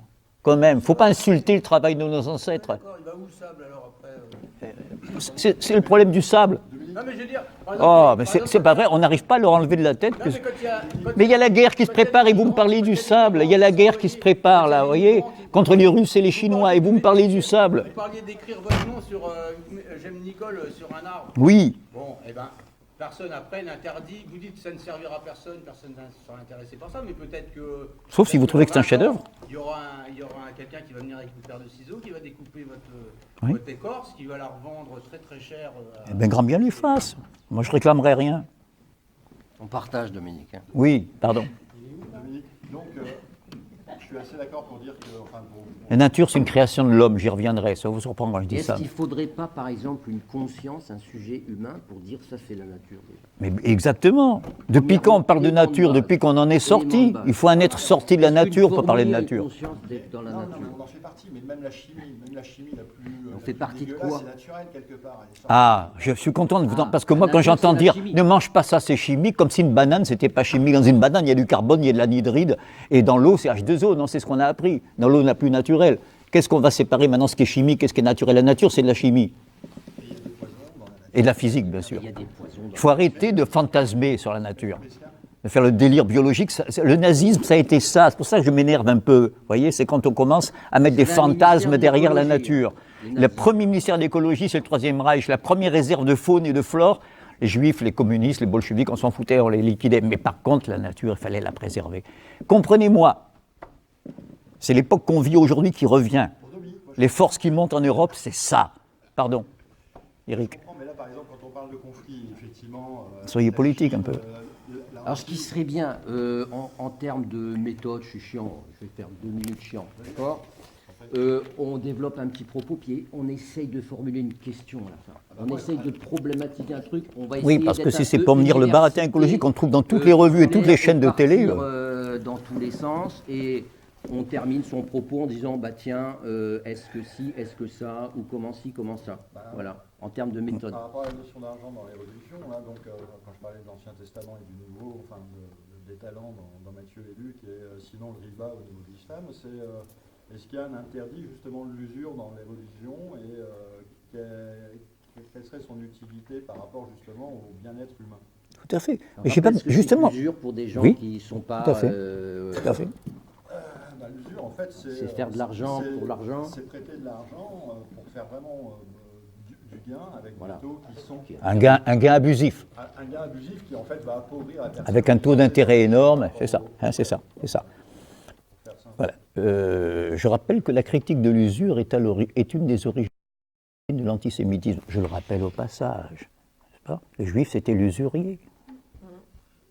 Quand même, il ne faut pas insulter le travail de nos ancêtres. D'accord, il va où le sable alors après C'est le problème du sable. Non mais je veux dire... Oh, mais c'est pas vrai, on n'arrive pas à leur enlever de la tête. Mais il y a la guerre qui se prépare et vous me parlez du sable. Il y a la guerre qui se prépare là, vous voyez, contre les Russes et les Chinois et vous me parlez du sable. Vous parliez d'écrire votre nom sur J'aime Nicole sur un arbre. Oui. Bon, eh ben, personne après n'interdit. Vous dites que ça ne servira à personne, personne ne sera intéressé par ça, mais peut-être que... Sauf si vous trouvez que c'est un chef-d'œuvre. Il y aura quelqu'un qui va venir avec une paire de ciseaux, qui va découper votre écorce, qui va la revendre très très cher. Eh bien, grand bien lui fasse. Moi, je réclamerai rien. On partage, Dominique. Hein. Oui, pardon. Dominique, donc, suis assez d'accord pour dire que... La nature, c'est une création de l'homme, j'y reviendrai, ça vous surprend quand je dis Est-ce ça. qu'il ne faudrait pas, par exemple, une conscience, un sujet humain pour dire ça c'est la nature déjà? Mais exactement. Depuis quand on parle de nature? Depuis qu'on en est sorti. Il faut en être sorti de la nature pour parler de nature. Conscience d'être dans la Non, nature. mais on en fait partie, mais même la chimie la plus... On fait partie de quoi? C'est naturel quelque part. Elle est sortie. Ah, je suis content de vous entendre, parce que la moi, quand nature, j'entends c'est la dire chimie. ne mange pas ça, c'est chimique, comme si une banane, c'était pas chimique. Dans une banane, il y a du carbone, il y a de l'anhydride, et dans l'eau, c'est H2O. Non, c'est ce qu'on a appris. Dans l'eau, on n'a plus naturel. Qu'est-ce qu'on va séparer maintenant, ce qui est chimique et ce qui est naturel? La nature, c'est de la chimie. Et de la physique, bien sûr. Il y a des poisons. Il faut arrêter de fantasmer sur la nature, de faire le délire biologique. Le nazisme, ça a été ça. C'est pour ça que je m'énerve un peu. Vous voyez, c'est quand on commence à mettre des C'est un fantasmes ministère derrière la d'écologie. nature. Les Le nazis. premier ministère de l'écologie, c'est le Troisième Reich. La première réserve de faune et de flore, les juifs, les communistes, les bolcheviks, on s'en foutait, on les liquidait. Mais par contre, la nature, il fallait la préserver. Comprenez-moi, c'est l'époque qu'on vit aujourd'hui qui revient. Les forces qui montent en Europe, c'est ça. Pardon, Eric. Mais là, par exemple, quand on parle de conflit, effectivement... Soyez politique un peu. Alors, ce qui serait bien, en termes de méthode, je suis chiant, je vais faire 2 minutes chiant, d'accord? On développe un petit propos, puis on essaye de formuler une question à la fin. On essaye de problématiser un truc, on va essayer Oui, parce que d'être si un c'est peu pour me dire le baratin université, écologique qu'on trouve dans toutes les revues et toutes les chaînes de télé. partir, dans tous les sens, et on termine son propos en disant, bah tiens, est-ce que si, est-ce que ça, ou comment si, comment ça. Voilà, en termes de méthode. Par rapport à la notion d'argent dans les religions, là, donc, quand je parlais de l'Ancien Testament et du Nouveau, enfin des talents dans Matthieu et Luc, et sinon le riba au niveau de l'islam, c'est est-ce qu'il y a un interdit justement de l'usure dans les religions et quelle serait son utilité par rapport justement au bien-être humain? Tout à fait. Alors, Mais j'ai pas, est-ce que justement. c'est l'usure pour des gens Oui, qui ne sont pas... tout à fait. Tout à fait. L'usure, en fait, C'est faire de l'argent pour l'argent. C'est prêter de l'argent pour faire vraiment du gain avec Voilà. des taux qui sont... Un gain abusif, Un gain abusif qui en fait va appauvrir la personne. avec un taux d'intérêt énorme, c'est ça, hein, c'est ça, c'est ça. Pour faire simple. Voilà. Je rappelle que la critique de l'usure est une des origines de l'antisémitisme. Je le rappelle au passage. N'est-ce pas? Le juif, c'était l'usurier.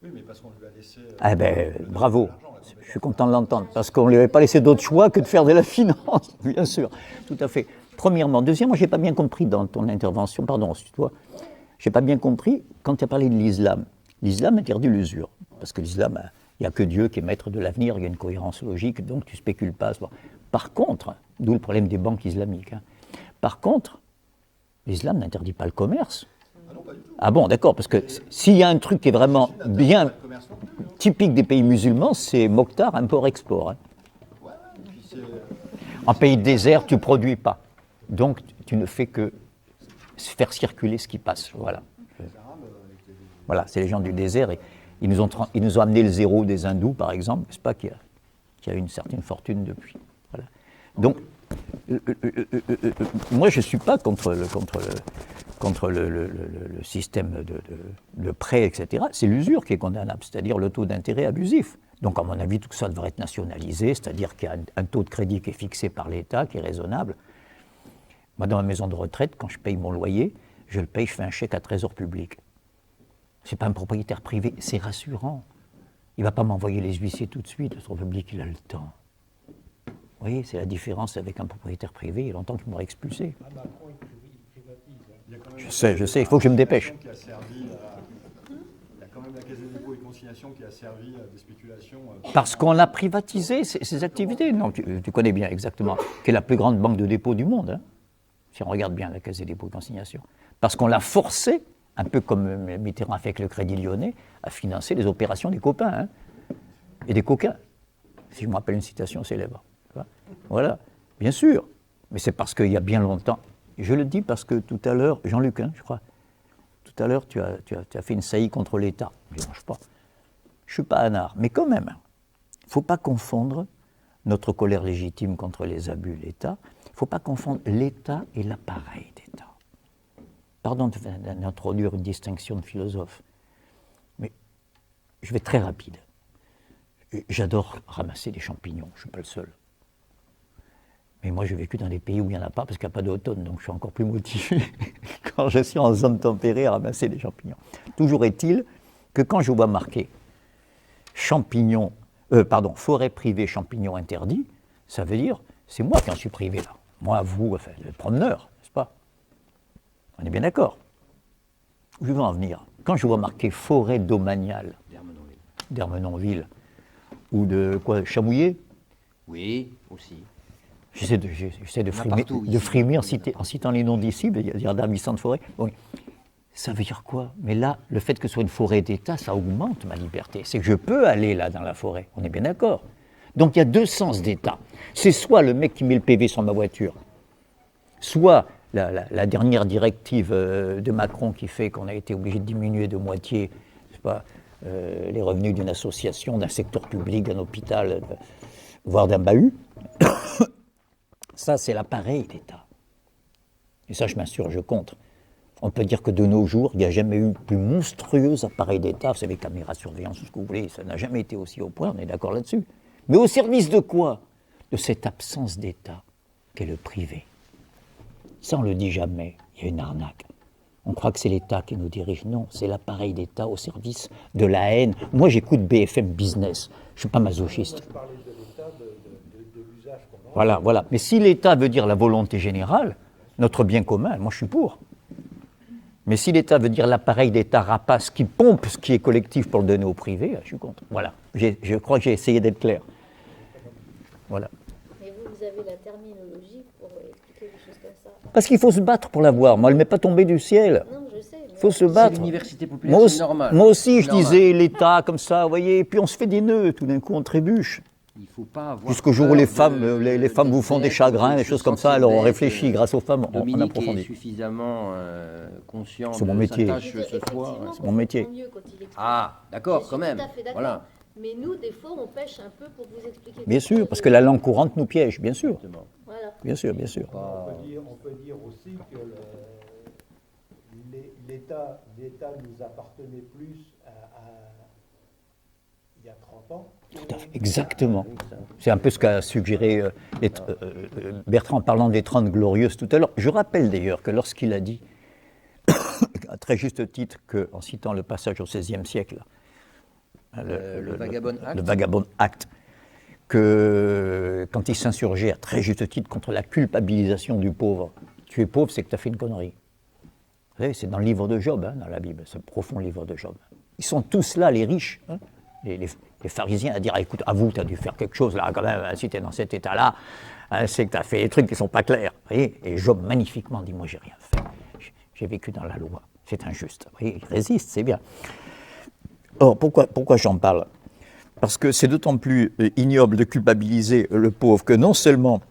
Oui, mais parce qu'on lui a laissé... Ah ben, bravo. Je suis content de l'entendre, parce qu'on ne lui avait pas laissé d'autre choix que de faire de la finance, bien sûr. Tout à fait. Premièrement. Deuxièmement, je n'ai pas bien compris dans ton intervention, pardon, toi, je n'ai pas bien compris quand tu as parlé de l'islam. L'islam interdit l'usure, parce que l'islam, il n'y a que Dieu qui est maître de l'avenir, il y a une cohérence logique, donc tu ne spécules pas. Par contre, d'où le problème des banques islamiques, hein. Par contre, l'islam n'interdit pas le commerce. Ah bon, d'accord, parce que s'il y a un truc qui est vraiment bien typique des pays musulmans, c'est Mokhtar, import-export. Hein. En pays désert, tu ne produis pas. Donc, tu ne fais que faire circuler ce qui passe. Voilà. Voilà, c'est les gens du désert. Et ils nous ont amené le zéro des hindous, par exemple, n'est-ce pas, qui a une certaine fortune depuis. Voilà. Donc, moi, je ne suis pas contre le système de prêt, etc. C'est l'usure qui est condamnable, c'est-à-dire le taux d'intérêt abusif. Donc, à mon avis, tout ça devrait être nationalisé, c'est-à-dire qu'il y a un taux de crédit qui est fixé par l'État, qui est raisonnable. Moi, dans ma maison de retraite, quand je paye mon loyer, je fais un chèque à Trésor public. Ce n'est pas un propriétaire privé, c'est rassurant. Il ne va pas m'envoyer les huissiers tout de suite, le Trésor public, il a le temps. Vous voyez, c'est la différence avec un propriétaire privé, il y a longtemps qu'il m'aurait expulsé. Je sais, il faut que je me dépêche. Il y a quand même la Caisse des dépôts et consignations qui a servi à des spéculations. Parce qu'on a privatisé ces activités. Non, tu connais bien exactement, qui est la plus grande banque de dépôt du monde, hein, si on regarde bien la Caisse des dépôts et consignations. Parce qu'on l'a forcé, un peu comme Mitterrand a fait avec le Crédit Lyonnais, à financer les opérations des copains, hein, et des coquins. Si je me rappelle une citation célèbre. Voilà, bien sûr. Mais c'est parce qu'il y a bien longtemps. Je le dis parce que tout à l'heure, Jean-Luc, hein, je crois, tout à l'heure, tu as fait une saillie contre l'État. Je ne dérange pas. Je ne suis pas anard. Mais quand même, il ne faut pas confondre notre colère légitime contre les abus de l'État. Il ne faut pas confondre l'État et l'appareil d'État. Pardon d'introduire une distinction de philosophe, mais je vais être très rapide. J'adore ramasser des champignons, je ne suis pas le seul. Mais moi, j'ai vécu dans des pays où il n'y en a pas, parce qu'il n'y a pas d'automne, donc je suis encore plus motivé quand je suis en zone tempérée à ramasser des champignons. Toujours est-il que quand je vois marqué champignons forêt privée, champignons interdits, ça veut dire, c'est moi qui en suis privé là. Moi, vous, enfin, le promeneur, n'est-ce pas? On est bien d'accord. Où je veux en venir? Quand je vois marqué forêt domaniale d'Ermenonville, ou de quoi, Chamouillet, Oui, aussi. j'essaie de frimer en citant les noms d'ici, il y a d'arbres de forêt. Bon, ça veut dire quoi? Mais là, le fait que ce soit une forêt d'État, ça augmente ma liberté. C'est que je peux aller là dans la forêt, on est bien d'accord. Donc il y a deux sens d'État. C'est soit le mec qui met le PV sur ma voiture, soit la dernière directive de Macron qui fait qu'on a été obligé de diminuer de moitié, je sais pas, les revenus d'une association, d'un secteur public, d'un hôpital, voire d'un bahut. Ça, c'est l'appareil d'État. Et ça, je m'insurge contre. On peut dire que de nos jours, il n'y a jamais eu plus monstrueux appareil d'État. Vous savez, caméra surveillance, tout ce que vous voulez, ça n'a jamais été aussi au point, on est d'accord là-dessus. Mais au service de quoi? De cette absence d'État qu'est le privé. Ça, on ne le dit jamais, il y a une arnaque. On croit que c'est l'État qui nous dirige. Non, c'est l'appareil d'État au service de la haine. Moi, j'écoute BFM Business, je ne suis pas masochiste. Je parlais de l'État, de l'usage commun. Voilà. Mais si l'État veut dire la volonté générale, notre bien commun, moi je suis pour. Mais si l'État veut dire l'appareil d'État rapace qui pompe ce qui est collectif pour le donner au privé, je suis contre. Voilà. Je crois que j'ai essayé d'être clair. Voilà. Mais vous avez la terminologie pour expliquer des choses comme ça. Parce qu'il faut se battre pour l'avoir. Moi, elle ne m'est pas tombée du ciel. Non, je sais. Il faut se C'est battre. l'université populaire, c'est normal. Moi aussi, je Normal. disais l'État comme ça, vous voyez, et puis on se fait des nœuds, tout d'un coup on trébuche. Il faut pas avoir Jusqu'au jour où peur les femmes, de- les femmes vous font des d'être chagrins, bête, des de choses se comme ça, sentir alors on bête. réfléchit, grâce aux femmes, on Dominique est approfondit. suffisamment conscient C'est mon de métier. sa tâche ce soir. Effectivement, c'est mon métier. on comprend mieux quand il explique. Ah, Je d'accord, suis quand même. tout à fait d'accord. Voilà. Mais nous, des fois, on pêche un peu pour vous expliquer. Bien des sûr, choses. parce que la langue courante nous piège, bien sûr. Exactement. Voilà. Bien sûr, bien sûr. On peut dire aussi que l'État nous appartenait plus il y a 30 ans. Tout à fait. Exactement. Oui, ça. C'est un peu ce qu'a suggéré Bertrand en parlant des 30 glorieuses tout à l'heure. Je rappelle d'ailleurs que lorsqu'il a dit, à très juste titre, qu'en citant le passage au XVIe siècle, Le Vagabond Act. le Vagabond Act, que quand il s'insurgeait à très juste titre contre la culpabilisation du pauvre, tu es pauvre, c'est que tu as fait une connerie. Vous savez, c'est dans le livre de Job, dans la Bible, c'est le profond livre de Job. Ils sont tous là, les riches, les pharisiens, à dire, ah, écoute, avoue, tu as dû faire quelque chose là, quand même, si tu es dans cet état-là, c'est que tu as fait des trucs qui ne sont pas clairs. Vous voyez, et Job, magnifiquement, dit, moi, j'ai rien fait. J'ai vécu dans la loi, c'est injuste. Vous voyez, il résiste, c'est bien. Or, pourquoi j'en parle? Parce que c'est d'autant plus ignoble de culpabiliser le pauvre que non seulement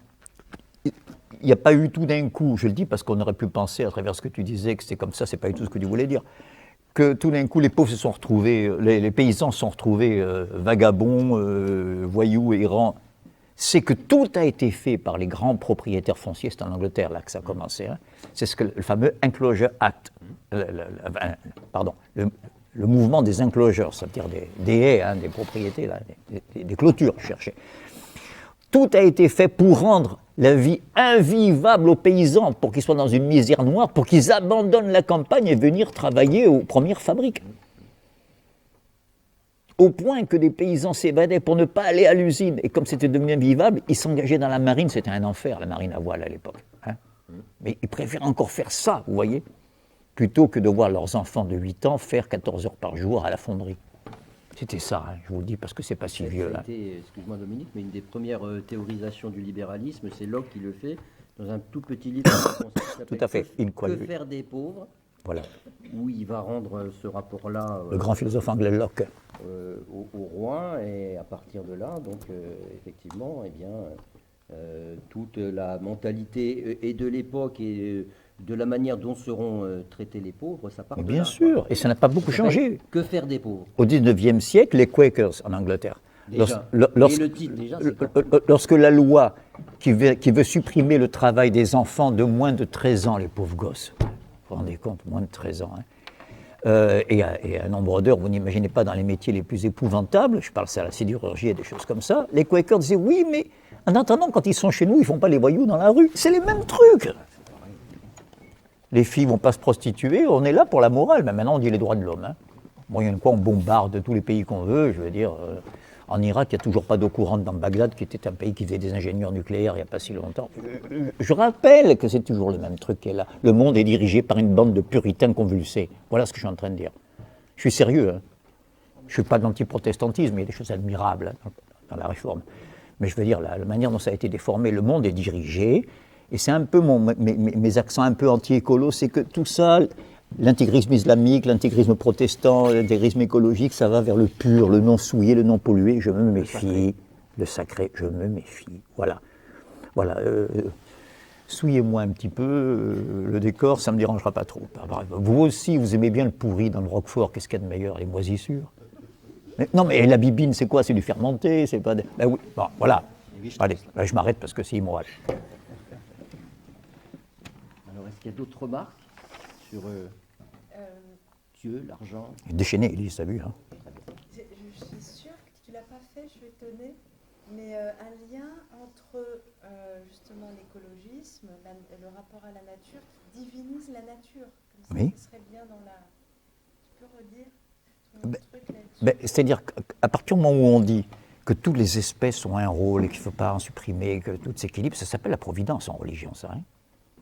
il n'y a pas eu tout d'un coup, je le dis parce qu'on aurait pu penser à travers ce que tu disais que c'était comme ça, c'est pas du tout ce que tu voulais dire, que tout d'un coup les pauvres se sont retrouvés, les paysans se sont retrouvés vagabonds, voyous, errants. C'est que tout a été fait par les grands propriétaires fonciers, c'est en Angleterre là que ça a commencé, c'est ce que le fameux Enclosure Act, le mouvement des enclosures, c'est-à-dire des haies, des propriétés, là, des clôtures, je cherchais. Tout a été fait pour rendre la vie invivable aux paysans, pour qu'ils soient dans une misère noire, pour qu'ils abandonnent la campagne et venir travailler aux premières fabriques. Au point que des paysans s'évadaient pour ne pas aller à l'usine. Et comme c'était devenu invivable, ils s'engageaient dans la marine, c'était un enfer, la marine à voile à l'époque. Mais ils préfèrent encore faire ça, vous voyez, plutôt que de voir leurs enfants de 8 ans faire 14 heures par jour à la fonderie. C'était ça, je vous le dis, parce que c'est pas si vieux. Ça a été, excuse-moi Dominique, mais une des premières théorisations du libéralisme, c'est Locke qui le fait dans un tout petit livre qui s'appelle Tout à fait, Que faire des pauvres, Voilà, où il va rendre ce rapport-là le grand philosophe anglais Locke. au roi, et à partir de là, donc effectivement, eh bien, toute la mentalité et de l'époque et de la manière dont seront traités les pauvres, ça part Mais de bien là, sûr, quoi. et ça n'a pas beaucoup Ça s'appelle changé. Que faire des pauvres? Au XIXe siècle, les Quakers en Angleterre, Déjà. Et le titre, déjà, c'est pas- lorsque la loi qui veut supprimer le travail des enfants de moins de 13 ans, les pauvres gosses, vous vous rendez compte, moins de 13 ans, et un nombre d'heures, vous n'imaginez pas, dans les métiers les plus épouvantables, je parle ça à la sidérurgie et des choses comme ça, les Quakers disaient oui, mais en attendant, quand ils sont chez nous, ils ne font pas les voyous dans la rue, c'est les mêmes trucs. Les filles ne vont pas se prostituer, on est là pour la morale, mais maintenant on dit les droits de l'homme. Moyenne quoi, on bombarde tous les pays qu'on veut, je veux dire, En Irak, il n'y a toujours pas d'eau courante dans Bagdad, qui était un pays qui faisait des ingénieurs nucléaires il n'y a pas si longtemps. Je rappelle que c'est toujours le même truc qui est là. Le monde est dirigé par une bande de puritains convulsés. Voilà ce que je suis en train de dire. Je suis sérieux, hein. Je ne suis pas de l'antiprotestantisme, il y a des choses admirables hein, dans la réforme. Mais je veux dire, la manière dont ça a été déformé, le monde est dirigé, et c'est un peu mes accents un peu anti-écolos, c'est que tout ça, l'intégrisme islamique, l'intégrisme protestant, l'intégrisme écologique, ça va vers le pur, le non souillé, le non pollué, je me méfie, le sacré, je me méfie. Voilà. Voilà. Souillez-moi un petit peu, le décor, ça ne me dérangera pas trop. Vous aussi, vous aimez bien le pourri dans le Roquefort, qu'est-ce qu'il y a de meilleur, les moisissures? Non, mais la bibine, c'est quoi? C'est du fermenté, c'est pas... Ben oui, bon, voilà. Allez, là, je m'arrête parce que c'est immoral. Alors, est-ce qu'il y a d'autres remarques sur Dieu, l'argent? Déchaîné, Élise, t'as vu, hein? Je suis sûre que tu l'as pas fait, je suis étonnée, mais un lien entre justement l'écologisme, le rapport à la nature, qui divinise la nature. Comme ça, Oui. ce serait bien dans la... Tu peux redire c'est-à-dire qu'à partir du moment où on dit que toutes les espèces ont un rôle et qu'il ne faut pas en supprimer, que tout s'équilibre, ça s'appelle la providence en religion, ça. Hein,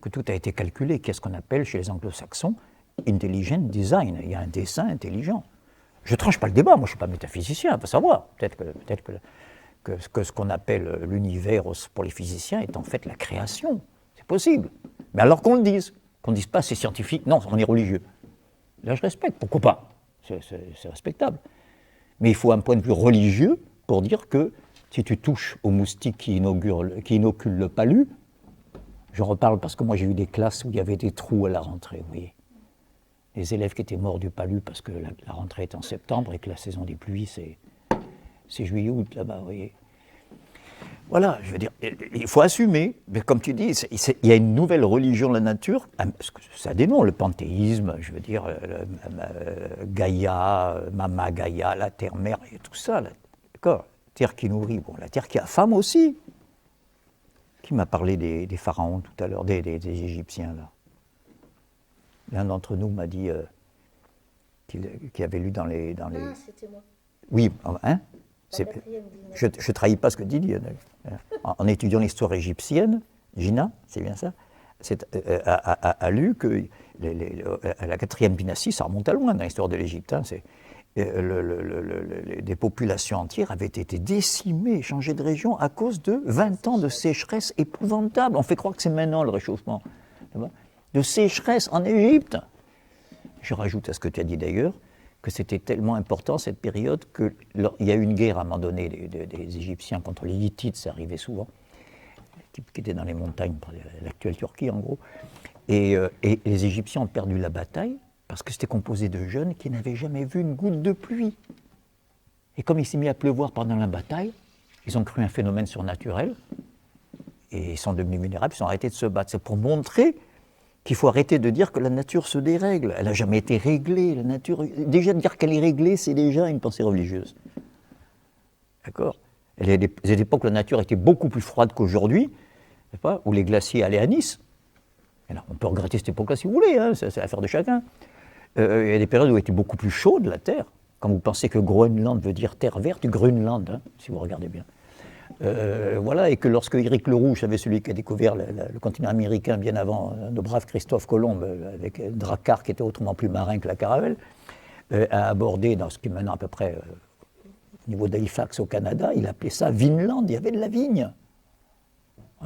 que tout a été calculé, qu'est-ce qu'on appelle chez les anglo-saxons intelligent design. Il y a un dessin intelligent. Je ne tranche pas le débat, moi je ne suis pas métaphysicien, il faut savoir. Peut-être que ce qu'on appelle l'univers pour les physiciens est en fait la création. C'est possible. Mais alors qu'on le dise, qu'on ne dise pas c'est scientifique, non, on est religieux. Là je respecte, pourquoi pas? C'est respectable. Mais il faut un point de vue religieux pour dire que si tu touches au moustique qui inocule le palu, je reparle parce que moi j'ai eu des classes où il y avait des trous à la rentrée, vous voyez. Les élèves qui étaient morts du palu parce que la rentrée est en septembre et que la saison des pluies c'est juillet-août là-bas, vous voyez. Voilà, je veux dire, il faut assumer, mais comme tu dis, il y a une nouvelle religion de la nature, parce que ça a des noms, le panthéisme, je veux dire, Gaïa, Mama Gaïa, la terre-mère, et tout ça, d'accord, la terre qui nourrit, bon, la terre qui a femme aussi. Qui m'a parlé des pharaons tout à l'heure, des Égyptiens, là? L'un d'entre nous m'a dit qu'il avait lu dans les... Ah, c'était moi. Oui, hein? Je ne 4e trahis pas ce que dit Didier. En étudiant l'histoire égyptienne, Gina, c'est bien ça, a lu que la 4e dynastie, ça remonte à loin dans l'histoire de l'Égypte, hein, des populations entières avaient été décimées, changées de région à cause de 20 ans de sécheresse épouvantable. On fait croire que c'est maintenant le réchauffement. De sécheresse en Égypte. Je rajoute à ce que tu as dit d'ailleurs, que c'était tellement important cette période qu'il y a eu une guerre à un moment donné des Égyptiens contre les Hittites, ça arrivait souvent, qui étaient dans les montagnes, l'actuelle Turquie en gros, et les Égyptiens ont perdu la bataille parce que c'était composé de jeunes qui n'avaient jamais vu une goutte de pluie. Et comme il s'est mis à pleuvoir pendant la bataille, ils ont cru un phénomène surnaturel, et ils sont devenus vulnérables, ils ont arrêté de se battre. C'est pour montrer qu'il faut arrêter de dire que la nature se dérègle. Elle n'a jamais été réglée, la nature. Déjà, dire qu'elle est réglée, c'est déjà une pensée religieuse. D'accord? Il y a des époques où la nature était beaucoup plus froide qu'aujourd'hui, où les glaciers allaient à Nice. Alors, on peut regretter cette époque-là si vous voulez, hein, c'est l'affaire de chacun. Il y a des périodes où elle était beaucoup plus chaude, la Terre. Quand vous pensez que Groenland veut dire terre verte, Grunland, hein, si vous regardez bien. Voilà, et que lorsque Éric le Rouge, avait celui qui a découvert le continent américain bien avant nos braves Christophe Colomb, avec Drakkar qui était autrement plus marin que la Caravelle, a abordé dans ce qui est maintenant à peu près au niveau d'Halifax au Canada, il appelait ça Vinland, il y avait de la vigne.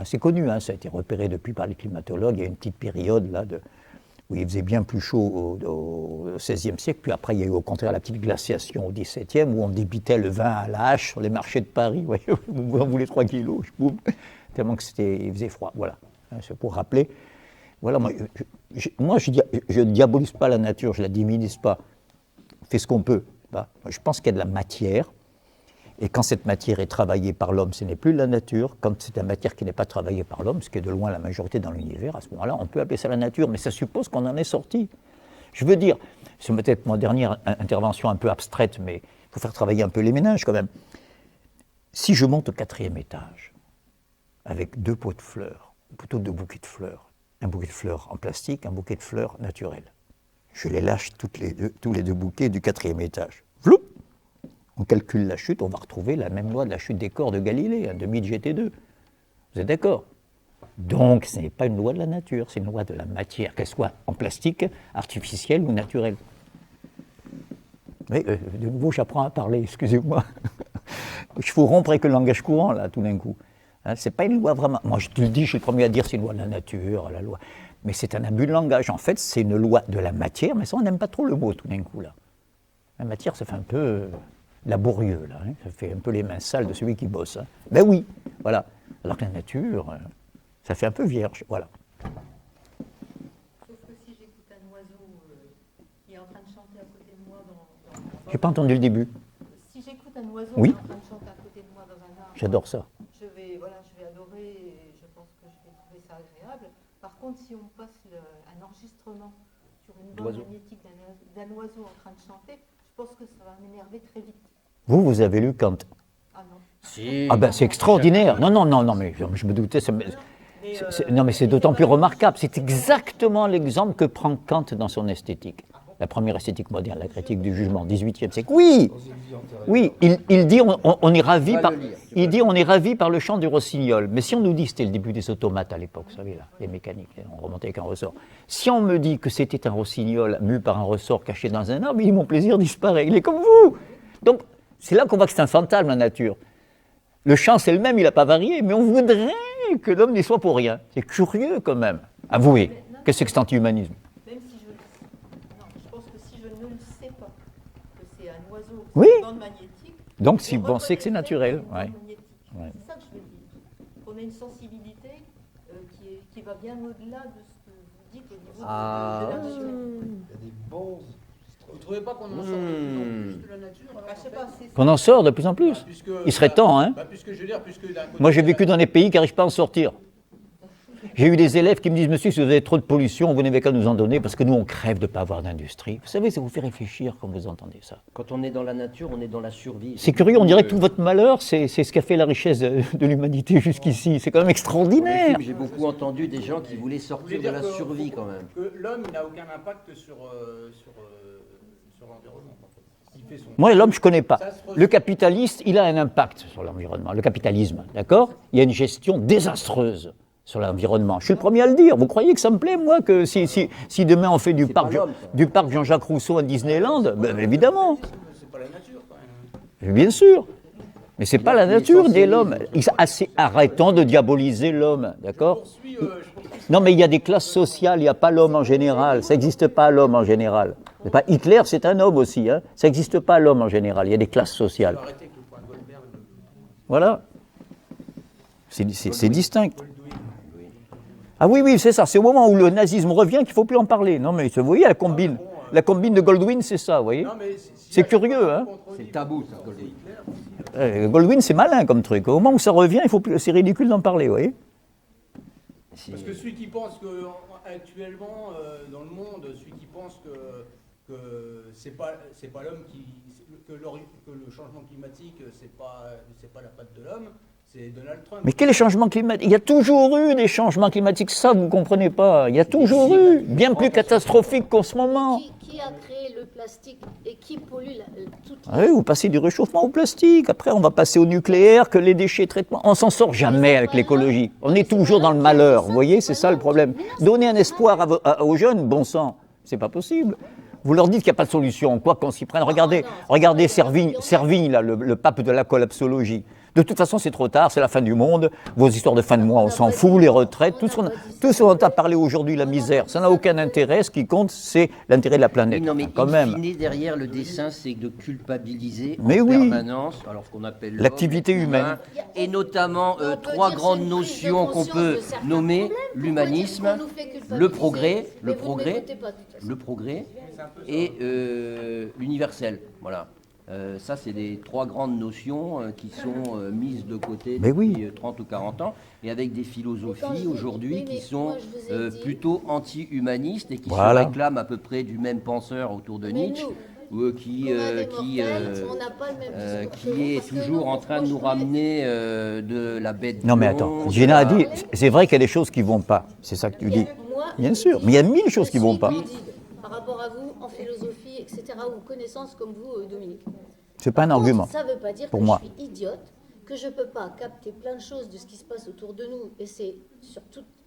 C'est connu, hein, ça a été repéré depuis par les climatologues, il y a une petite période là où il faisait bien plus chaud au XVIe siècle, puis après il y a eu au contraire la petite glaciation au XVIIe, où on débitait le vin à la hache sur les marchés de Paris, ouais, vous en voulez 3 kilos, boum, tellement que il faisait froid, voilà. C'est pour rappeler, voilà, moi je ne diabolise pas la nature, je ne la diminise pas, on fait ce qu'on peut. Je pense qu'il y a de la matière, et quand cette matière est travaillée par l'homme, ce n'est plus la nature. Quand c'est la matière qui n'est pas travaillée par l'homme, ce qui est de loin la majorité dans l'univers, à ce moment-là, on peut appeler ça la nature, mais ça suppose qu'on en est sorti. Je veux dire, c'est peut-être ma dernière intervention un peu abstraite, mais il faut faire travailler un peu les méninges quand même. Si je monte au 4e étage, avec 2 pots de fleurs, plutôt 2 bouquets de fleurs, un bouquet de fleurs en plastique, un bouquet de fleurs naturelles, je les lâche tous les deux bouquets du 4e étage. Vloup! on calcule la chute, on va retrouver la même loi de la chute des corps de Galilée, 2 GT2. Vous êtes d'accord? Donc, ce n'est pas une loi de la nature, c'est une loi de la matière, qu'elle soit en plastique, artificielle ou naturelle. Mais de nouveau, j'apprends à parler, excusez-moi. Je faut rompre avec le langage courant, là, tout d'un coup. Hein, c'est pas une loi vraiment. Moi, je te le dis, je suis le premier à dire c'est une loi de la nature, la loi. Mais c'est un abus de langage. En fait, c'est une loi de la matière, mais ça, on n'aime pas trop le mot, tout d'un coup, là. La matière, ça fait un peu laborieux, là. Hein, ça fait un peu les mains sales de celui qui bosse. Hein. Ben oui, voilà. Alors que la nature, ça fait un peu vierge, voilà. Sauf que si j'écoute un oiseau qui est en train de chanter à côté de moi dans J'ai pas entendu le début. Si j'écoute un oiseau Oui. qui est en train de chanter à côté de moi dans un arbre, J'adore ça. je vais adorer et je pense que je vais trouver ça agréable. Par contre, si on passe un enregistrement sur une bande D'oiseau. magnétique d'un oiseau en train de chanter, je pense que ça va m'énerver très vite. Vous avez lu Kant. Ah non. Si. Ah ben c'est extraordinaire. Non, mais je me doutais. Non, mais c'est d'autant plus remarquable. C'est exactement l'exemple que prend Kant dans son esthétique. La première esthétique moderne, la critique du jugement, 18e siècle. Oui, oui, il dit on est ravi Va par, le lire. il dit on est ravi par le chant du rossignol. Mais si on nous dit que c'était le début des automates à l'époque, vous savez là, les mécaniques, on remontait avec un ressort. Si on me dit que c'était un rossignol mu par un ressort caché dans un arbre, mon plaisir disparaît. Il est comme vous. Donc c'est là qu'on voit que c'est un fantôme la nature. Le chant c'est le même, il n'a pas varié, mais on voudrait que l'homme n'y soit pour rien. C'est curieux quand même. Avouez, qu'est-ce que c'est que cet anti-humanisme? Même si je pense que si je ne le sais pas, que c'est un oiseau qui Oui. a une bande magnétique. Donc si je vous pensez que c'est naturel, reconnaîtrais ouais. une bande magnétique. Ouais. C'est ça que je veux dire. Qu'on a une sensibilité qui va bien au-delà de ce que vous dites au niveau Ah. de la nature. Il y a des bons. Vous ne trouvez pas qu'on en sort de plus en plus de la nature alors, Bah, je sais en pas, fait c'est Qu'on en sort de plus en plus. Puisque- Il serait temps, hein. Puisque je veux dire, puisque d'un côté, Moi, j'ai vécu dans des pays qui n'arrivent pas à en sortir. J'ai eu des élèves qui me disent, monsieur, si vous avez trop de pollution, vous n'avez qu'à nous en donner, parce que nous, on crève de ne pas avoir d'industrie. Vous savez, ça vous fait réfléchir quand vous entendez ça. Quand on est dans la nature, on est dans la survie. C'est curieux, on dirait que tout votre malheur, c'est ce qui a fait la richesse de l'humanité jusqu'ici. C'est quand même Dans les extraordinaire. films, j'ai beaucoup entendu des gens qui voulaient sortir de la survie quand même. Que l'homme il n'a aucun impact sur l'environnement. En fait. Il fait son... Moi, l'homme, je ne connais pas. Ça se rejoint. Le capitaliste, il a un impact sur l'environnement. Le capitalisme, d'accord? Il y a une gestion désastreuse sur l'environnement. Je suis le premier à le dire. Vous croyez que ça me plaît, moi, que si demain on fait C'est pas l'homme, ça. du parc Jean-Jacques Rousseau à Disneyland? Ben, évidemment. C'est pas la nature quand même. Bien sûr. Mais c'est pas la nature ni l'essentialisme. l'homme. Arrêtons de diaboliser l'homme, d'accord? Je poursuis Non, mais il y a des classes sociales, il n'y a pas l'homme en général. Ça n'existe pas l'homme en général. C'est pas Hitler, c'est un homme aussi. Hein. Ça n'existe pas l'homme en général. Il y a des classes sociales. arrêter avec le point de Goldberg. Voilà. C'est distinct. Ah oui, c'est ça. C'est au moment où le nazisme revient qu'il ne faut plus en parler. Non, mais vous voyez, la combine de Goldwyn, c'est ça, vous voyez? Non, mais C'est curieux, hein. C'est tabou, ça, Goldwyn. Goldwyn, c'est malin comme truc. Au moment où ça revient, c'est ridicule d'en parler, vous voyez? Parce que celui qui pense que actuellement dans le monde, celui qui pense que c'est pas l'homme que le changement climatique c'est pas la patte de l'homme, c'est Donald Trump. Mais quel changement climatique? Il y a toujours eu des changements climatiques, ça vous ne comprenez pas. Il y a toujours eu, bien plus catastrophiques qu'en ce moment. Qui a créé le plastique et qui pollue toute Ah oui, vous passez du réchauffement au plastique, après on va passer au nucléaire, que les déchets, traitements. On s'en sort jamais avec l'écologie. On est toujours dans le malheur, vous voyez, c'est ça le problème. Donner un espoir aux jeunes, bon sang, c'est pas possible. Vous leur dites qu'il n'y a pas de solution, quoi qu'on s'y prenne. Regardez Servigne là, le pape de la collapsologie. De toute façon, c'est trop tard, c'est la fin du monde. Vos histoires de fin de mois, on s'en fout, les retraites, tout ce dont on a parlé aujourd'hui, la misère, ça n'a aucun intérêt. Ce qui compte, c'est l'intérêt de la planète. Oui, non, mais quand in même. fine, derrière le dessin, c'est de culpabiliser Mais en oui. permanence, alors ce qu'on appelle l'homme, L'activité l'être humain, humaine. et notamment On peut trois dire grandes c'est une prise de notions qu'on conscience peut de certains nommer problèmes. Pourquoi l'humanisme, dire qu'on nous fait culpabiliser le progrès, Mais le vous ne progrès, m'écoutez pas, de toute façon. le progrès et l'universel. Voilà. Ça, c'est des trois grandes notions qui sont mises de côté Mais depuis oui. 30 ou 40 ans, et avec des Quand philosophies je dis- aujourd'hui oui, mais qui sont moi, je vous ai dit- plutôt anti-humanistes et qui Voilà. se réclament à peu près du même penseur autour de Mais Nietzsche, nous, ou qui on n'a pas le même discours que vous, est parce que toujours nous, en train de moi, nous je voulais- ramener de la bête. Non mais blonde, attends, Gina a dit, c'est vrai qu'il y a des choses qui ne vont pas, c'est ça que tu dis. Moi, Bien je sûr, dis, mais il y a 1000 choses qui je vont suis pas. candide par rapport à vous, en philosophie, etc., ou connaissances comme vous, Dominique. C'est pas un Par contre, argument. Ça ne veut pas dire pour que moi. je suis idiote, que je ne peux pas capter plein de choses de ce qui se passe autour de nous, et c'est sur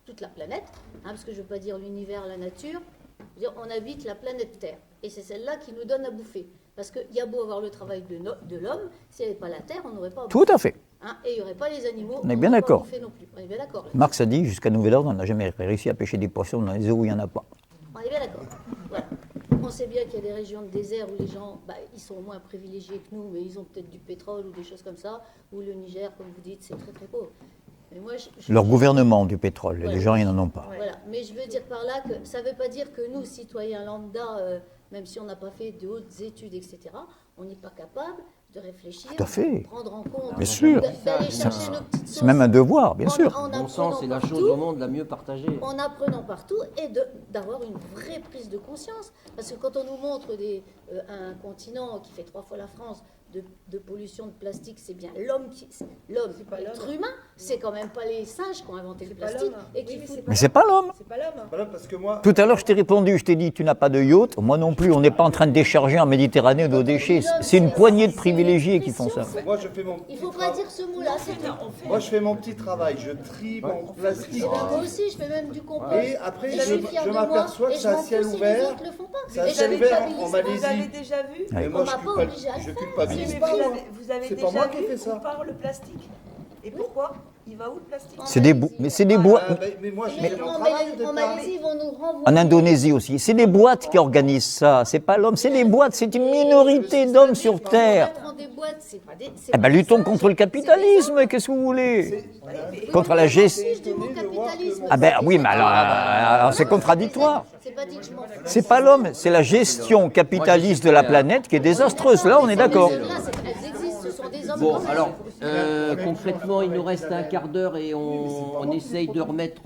toute la planète, parce que je ne veux pas dire l'univers, la nature, je veux dire, on habite la planète Terre, et c'est celle-là qui nous donne à bouffer. Parce qu'il y a beau avoir le travail de l'homme, s'il n'y avait pas la Terre, on n'aurait pas à Tout bouffer. à fait. Et il n'y aurait pas les animaux, On est bien n'aurait pas à d'accord. bouffer non plus. On est bien d'accord. Marx a dit, jusqu'à nouvel ordre, on n'a jamais réussi à pêcher des poissons dans les eaux où il n'y en a pas. On est bien d'accord. Voilà. On sait bien qu'il y a des régions de désert où les gens, ils sont moins privilégiés que nous, mais ils ont peut-être du pétrole ou des choses comme ça, où le Niger, comme vous dites, c'est très très pauvre. Mais moi, Leur gouvernement du pétrole, Voilà. les gens, ils n'en ont pas. Voilà. Mais je veux dire par là que ça ne veut pas dire que nous, citoyens lambda, même si on n'a pas fait de hautes études, etc., on n'est pas capable de réfléchir, Tout à fait. de prendre en compte, Bien sûr. d'aller chercher nos petites C'est sources. même un devoir, bien en- sûr. en Bon apprenant sens, c'est la chose partout, au monde la mieux partagée. en apprenant partout et d'avoir une vraie prise de conscience. Parce que quand on nous montre un continent qui fait 3 fois la France de pollution de plastique, c'est bien l'homme, l'être humain, c'est quand même pas les singes qui ont inventé le C'est pas plastique l'homme. et qui Oui, mais foutent. c'est Mais c'est pas l'homme. C'est pas l'homme. Voilà, parce que moi, Tout à l'heure, je t'ai répondu, je t'ai dit, tu n'as pas de yacht. Moi non plus, on n'est pas en train de décharger en Méditerranée nos déchets. C'est une poignée de privilégiés qui font ça. moi je fais mon Il petit faut pas travail. dire ce mot-là, c'est tout. Moi je fais mon petit travail, je trie mon plastique. Moi aussi, je fais même du compost. Et après, Et je suis fière de moi, m'aperçois que et je c'est un m'en ciel fous si ouvert. les autres le font pas. C'est un Et je ciel ouvert en culpabilise Vous avez Malaisie. déjà vu Mais On moi m'a pas obligé à le je faire. culpabilise C'est pas. pas- Vous avez C'est pas déjà moi qui ai vu fait ça. où part le plastique. Et pourquoi? Il va où le plastique? C'est des mais c'est des boîtes. Mais moi je Mais fais mon en travail au en départ. Malaisie, ils vont nous renvoyer. En Indonésie aussi. C'est des boîtes qui organisent ça. C'est pas l'homme, c'est des boîtes. C'est une minorité d'hommes sur Terre. Mettre en des boîtes, c'est pas des. c'est Eh pas ben, des luttons singes, contre le c'est des capitalisme, qu'est-ce que vous voulez? Contre la gestion. singes du mot capitalisme. Ah ben oui, mais alors c'est contradictoire. C'est pas dit que je m'en fous. C'est pas l'homme, c'est la gestion capitaliste de la planète qui est désastreuse. Là, on est d'accord. Elles existent, ce sont des hommes. Bon, comme alors, elles. concrètement, il nous reste un quart d'heure et on essaye de remettre...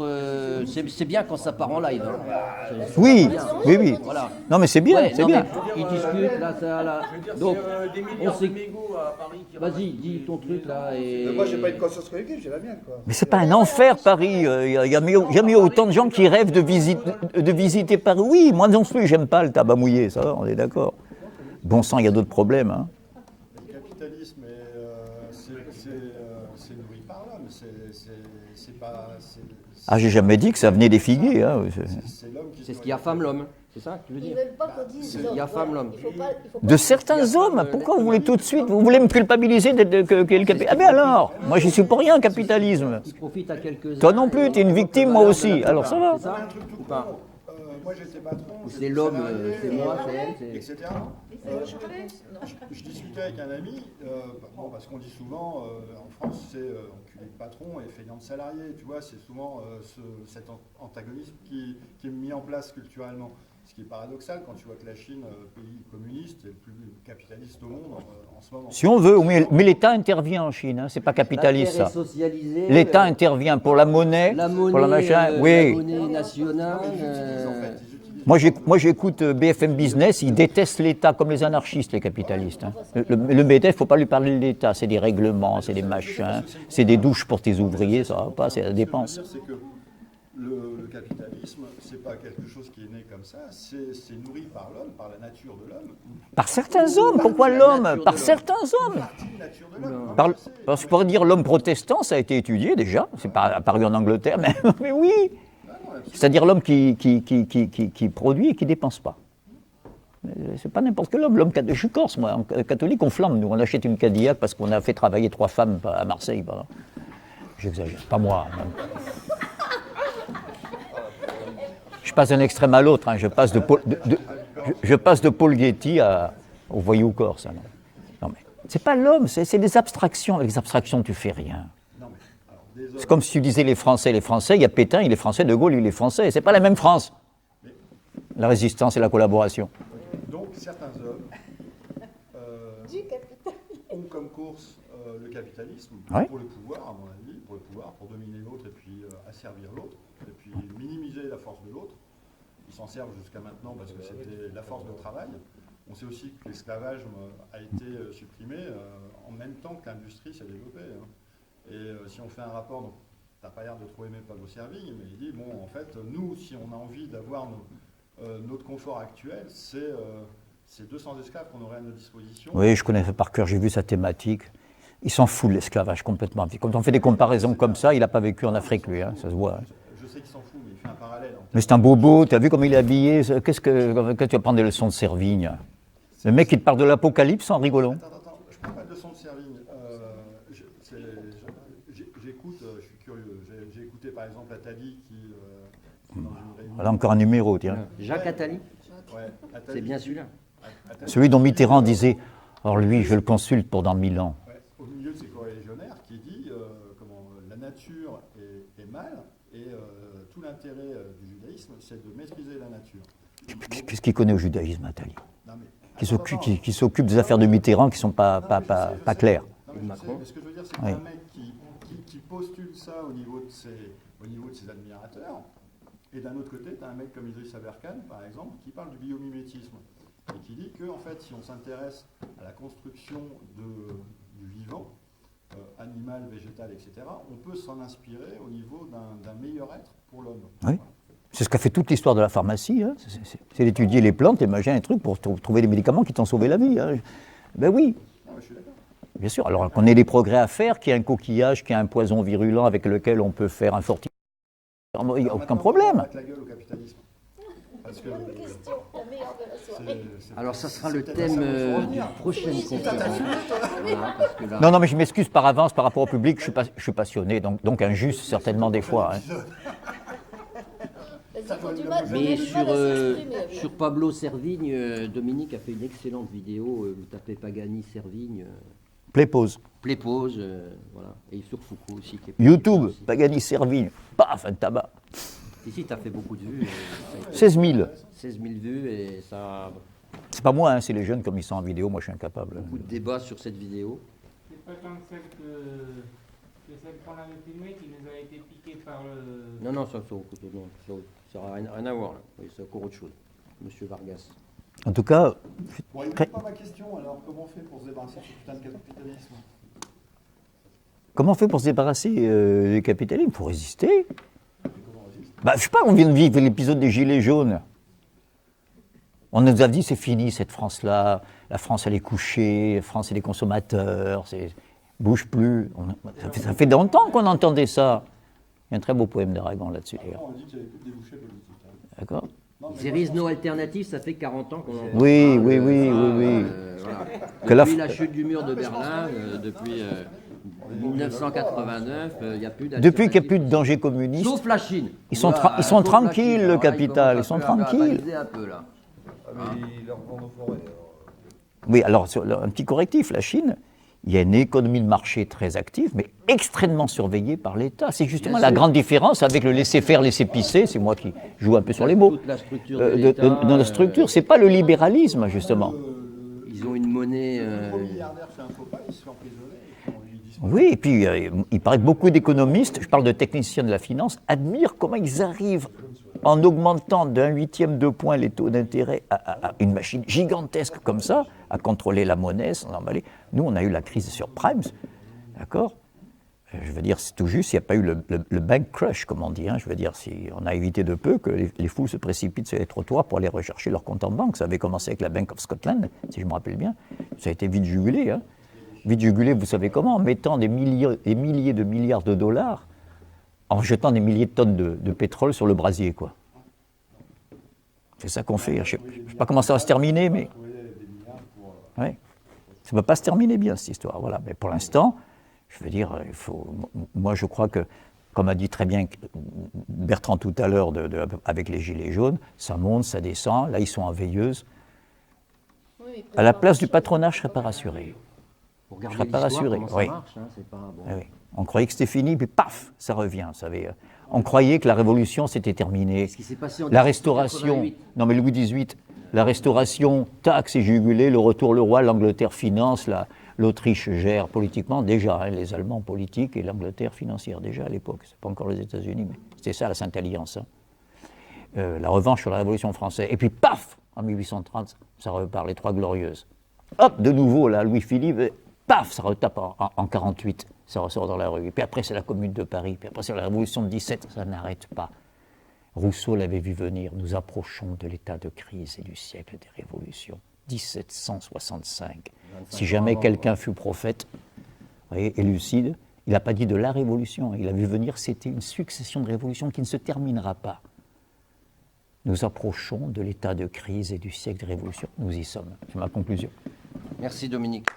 c'est bien quand ça part en live. Hein. Oui, oui, oui. Voilà. Non, mais c'est bien, Ouais, c'est non, bien. mais ils discutent, là, ça, là. Donc, des on milliards sait... de mégots à Paris qui Vas-y, dis ton truc, là, et... Mais moi j'ai pas une conscience collective, j'ai la mienne quoi. Mais c'est pas un enfer, Paris. Il y a jamais autant de gens qui rêvent de visiter Paris. Oui, moi non plus, j'aime pas le tabac mouillé, ça va, on est d'accord. Bon sang, il y a d'autres problèmes. Hein. Le capitalisme, c'est nourri par l'homme. C'est pas... Ah, j'ai jamais dit que ça venait des figuiers. Hein. C'est l'homme qui... C'est ce qui affame l'homme. C'est ça que tu veux Ils dire? veulent pas qu'on dise C'est- l'homme. il y a femme, l'homme. Il faut pas De certains hommes, pourquoi vous voulez tout de suite, vous voulez me culpabiliser que le capitalisme? Ah ben alors, moi j'y suis pour rien, capitalisme. Qui profite à quelques-uns. Toi non plus, t'es une victime, moi aussi. Alors ça va. C'est ça? Un truc tout Ou pas? con. Moi j'étais patron, Ou j'étais c'est l'homme, salarié, c'est moi, c'est elle, c'est... etc. Je discutais avec un ami, bon, parce qu'on dit souvent, en France, c'est enculé de patron et feignant de salarié, tu vois, c'est souvent cet antagonisme qui est mis en place culturellement. Ce qui est paradoxal quand tu vois que la Chine, pays communiste, est le plus capitaliste au monde en ce moment. Si on veut, mais l'État intervient en Chine, hein, c'est pas capitaliste La ça. terre est socialisée, L'État intervient pour la monnaie, la monnaie, pour la machin. la Oui. monnaie nationale. Ils utilisent, en fait, ils utilisent. Moi j'écoute BFM Business, ils détestent l'État comme les anarchistes, les capitalistes. Hein. Le BTF, il ne faut pas lui parler de l'État, c'est des règlements, c'est des machins, c'est des douches pour tes ouvriers, ça va pas, c'est la dépense. Ce que je veux dire, c'est que le capitalisme, c'est pas quelque chose qui est né comme ça, c'est nourri par l'homme, par la nature de l'homme. Par certains hommes, pourquoi l'homme? Par certains hommes. Partie de la nature de l'homme. Par, alors, je pourrais dire l'homme protestant, ça a été étudié déjà, c'est pas apparu en Angleterre, mais oui. C'est-à-dire l'homme qui produit et qui ne dépense pas. C'est pas n'importe quel homme. Je suis corse, moi. En catholique, on flambe, nous. On achète une Cadillac parce qu'on a fait travailler 3 femmes à Marseille. Voilà. J'exagère, pas moi. Je passe d'un extrême à l'autre. Hein. Je passe de Paul Getty au voyou corse. Hein. Non, mais c'est pas l'homme, c'est des abstractions. Avec les abstractions, tu fais rien. C'est comme si tu disais les Français, il y a Pétain, il est français, De Gaulle, il est français. C'est pas la même France. La résistance et la collaboration. Donc certains hommes ont comme course le capitalisme Ouais. pour le pouvoir, à mon avis, pour dominer l'autre et puis asservir l'autre, et puis minimiser la force de l'autre. Ils s'en servent jusqu'à maintenant parce que c'était la force de travail. On sait aussi que l'esclavage a été supprimé en même temps que l'industrie s'est développée. Hein. Et si on fait un rapport, donc t'as pas l'air de trop aimer Pablo Servigne, mais il dit, bon, en fait, nous, si on a envie d'avoir notre confort actuel, c'est c'est 200 esclaves qu'on aurait à notre disposition. Oui, je connais par cœur, j'ai vu sa thématique. Il s'en fout de l'esclavage complètement. Quand on fait des comparaisons comme ça, il n'a pas vécu en Afrique, lui, hein, ça se voit. Hein. Je sais qu'il s'en fout, mais il fait un parallèle. Mais c'est un bobo, tu as vu comment il est habillé? Quand tu vas prendre des leçons de Servigne? Le mec, il te parle de l'Apocalypse en rigolant. Attends, je ne prends pas de leçon de Servigne. J'écoute, je suis curieux. J'ai écouté par exemple Attali qui, dans une réunion. Voilà encore un numéro, tiens. Jacques Attali, Ouais, Attali c'est bien qui- celui-là. Attali- Celui dont Mitterrand disait, alors lui, je le consulte pour dans 1000 ans. Ouais, au milieu de ses corélégionnaires, qui dit comment la nature est mal et tout l'intérêt du judaïsme, c'est de maîtriser la nature. Qu'est-ce qu'il connaît au judaïsme, Attali? Non, mais, Qui s'occupe des affaires de Mitterrand qui ne sont pas claires. Non, mais je sais, mais ce que je veux dire, c'est Oui. qu'un mec qui postule ça au niveau de ses admirateurs, et d'un autre côté, tu as un mec comme Idriss Aberkan, par exemple, qui parle du biomimétisme, et qui dit que, en fait, si on s'intéresse à la construction du vivant, animal, végétal, etc., on peut s'en inspirer au niveau d'un meilleur être pour l'homme. Oui. C'est ce qu'a fait toute l'histoire de la pharmacie. Hein. C'est d'étudier les plantes, les machins, les trucs pour trouver des médicaments qui t'ont sauvé la vie. Hein. Ben oui, Non, mais je suis d'accord. bien sûr. Alors qu'on ait des progrès à faire, qu'il y ait un coquillage, qu'il y ait un poison virulent avec lequel on peut faire un fortificateur, il n'y a Alors aucun maintenant, problème. on va mettre la gueule au capitalisme. Parce que Question, la meilleure de la soirée. Alors ça sera le c'est thème peut-être ça, du prochain conférence. Voilà, parce que là- Non, mais je m'excuse par avance par rapport au public, je suis passionné, donc injuste certainement des fois. Hein. Vas-y, quand tu vas, Mais tu vas sur, la s'exprimer, Adrien. sur Pablo Servigne, Dominique a fait une excellente vidéo. Vous tapez Pagani Servigne, Play pause. Play Pause, voilà. Et sur Foucault aussi. Qui est YouTube, aussi. Pagani Servigne, paf, un tabac. Ici, tu as fait beaucoup de vues. Ça a été 16 000. 16 000 vues et ça a C'est pas moi, hein, c'est les jeunes comme ils sont en vidéo, moi je suis incapable. beaucoup de débats sur cette vidéo. C'est pas tant que celle qu'on avait filmée qui nous a été piquée par le. Non, non, ça n'a rien à voir. Là. Oui, c'est encore autre chose. Monsieur Vargas. En tout cas, Bon, il n'est pas ma question, alors comment on fait pour se débarrasser de ce putain de capitalisme? comment on fait pour se débarrasser du capitalisme? Il faut résister. Comment on résiste? Bah, je sais pas, on vient de vivre l'épisode des Gilets jaunes. On nous a dit c'est fini cette France-là, la France elle est couchée, la France elle est consommateurs, bouge plus. Ça fait longtemps qu'on entendait ça. Il y a un très beau poème d'Aragon là-dessus d'ailleurs. On a dit qu'il n'y avait plus de débouchés politiques. Hein. D'accord? Non, mais There is no alternative, ça fait 40 ans qu'on en parle. Oui. Voilà. Que la- Depuis la chute du mur de Berlin, depuis 1989, il n'y a plus d'alternative. Depuis qu'il n'y a plus de danger communiste, Sauf la Chine. Ils sont Voilà, ils sont sauf la tranquilles, Chine. le Alors là, capital, commencent ils sont un peu à tranquilles. rivaliser un peu, là. Ah, mais ils leur vendent aux forêts. Alors. oui, alors un petit correctif, la Chine, il y a une économie de marché très active, mais extrêmement surveillée par l'État. C'est justement Bien la sûr. grande différence avec le laisser-faire, laisser-pisser, c'est moi qui joue un peu sur les mots. Toute la structure De l'État, notre structure, c'est pas le libéralisme, justement. Ils ont une monnaie. Le gros milliardaire fait un faux pas, il se fait emprisonner. Et on lui dit Oui, et puis il paraît que beaucoup d'économistes, je parle de techniciens de la finance, admirent comment ils arrivent, en augmentant d'un huitième de point les taux d'intérêt à une machine gigantesque comme ça, à contrôler la monnaie sans emballer. Nous, on a eu la crise sur Primes, d'accord? Je veux dire, c'est tout juste, il n'y a pas eu le bank crush, comme on dit. Hein. Je veux dire, on a évité de peu que les fous se précipitent sur les trottoirs pour aller rechercher leur compte en banque. Ça avait commencé avec la Bank of Scotland, si je me rappelle bien. Ça a été vite jugulé. Hein. Vite jugulé, vous savez comment? En mettant des milliers de milliards de dollars, en jetant des milliers de tonnes de pétrole sur le brasier, quoi. C'est ça qu'on fait. Je ne sais pas comment ça va se terminer, mais... Ouais. Ça ne va pas se terminer bien, cette histoire. Voilà. Mais pour l'instant, je veux dire, moi je crois que, comme a dit très bien Bertrand tout à l'heure avec les Gilets jaunes, ça monte, ça descend, là ils sont en veilleuse. Oui, À la place du patronat, je ne serais pas rassuré. Pour Je garder serais pas l'histoire, rassuré, comment ça oui. marche, hein, c'est pas bon. Ah oui. On croyait que c'était fini, puis paf, ça revient. Vous savez. On croyait que la révolution s'était terminée. Ce qui s'est passé en La restauration, 1888. non mais Louis XVIII, la restauration, tac, c'est jugulé, le retour le roi, l'Angleterre finance, l'Autriche gère politiquement, déjà, hein, les Allemands politiques et l'Angleterre financière, déjà à l'époque. C'est pas encore les États-Unis, mais c'était ça la Sainte Alliance. Hein. La revanche sur la Révolution française. Et puis paf, en 1830, ça repart, les Trois Glorieuses. Hop, de nouveau, là, Louis-Philippe, paf, ça retape en 48, ça ressort dans la rue. Et puis après, c'est la Commune de Paris, puis après, c'est la Révolution de 17, ça n'arrête pas. Rousseau l'avait vu venir, nous approchons de l'état de crise et du siècle des révolutions. 1765. 25 Si jamais ans avant, quelqu'un fut prophète, vous voyez, et lucide, il n'a pas dit de la révolution, il a vu venir, c'était une succession de révolutions qui ne se terminera pas. Nous approchons de l'état de crise et du siècle des révolutions. Nous y sommes. C'est ma conclusion. Merci Dominique.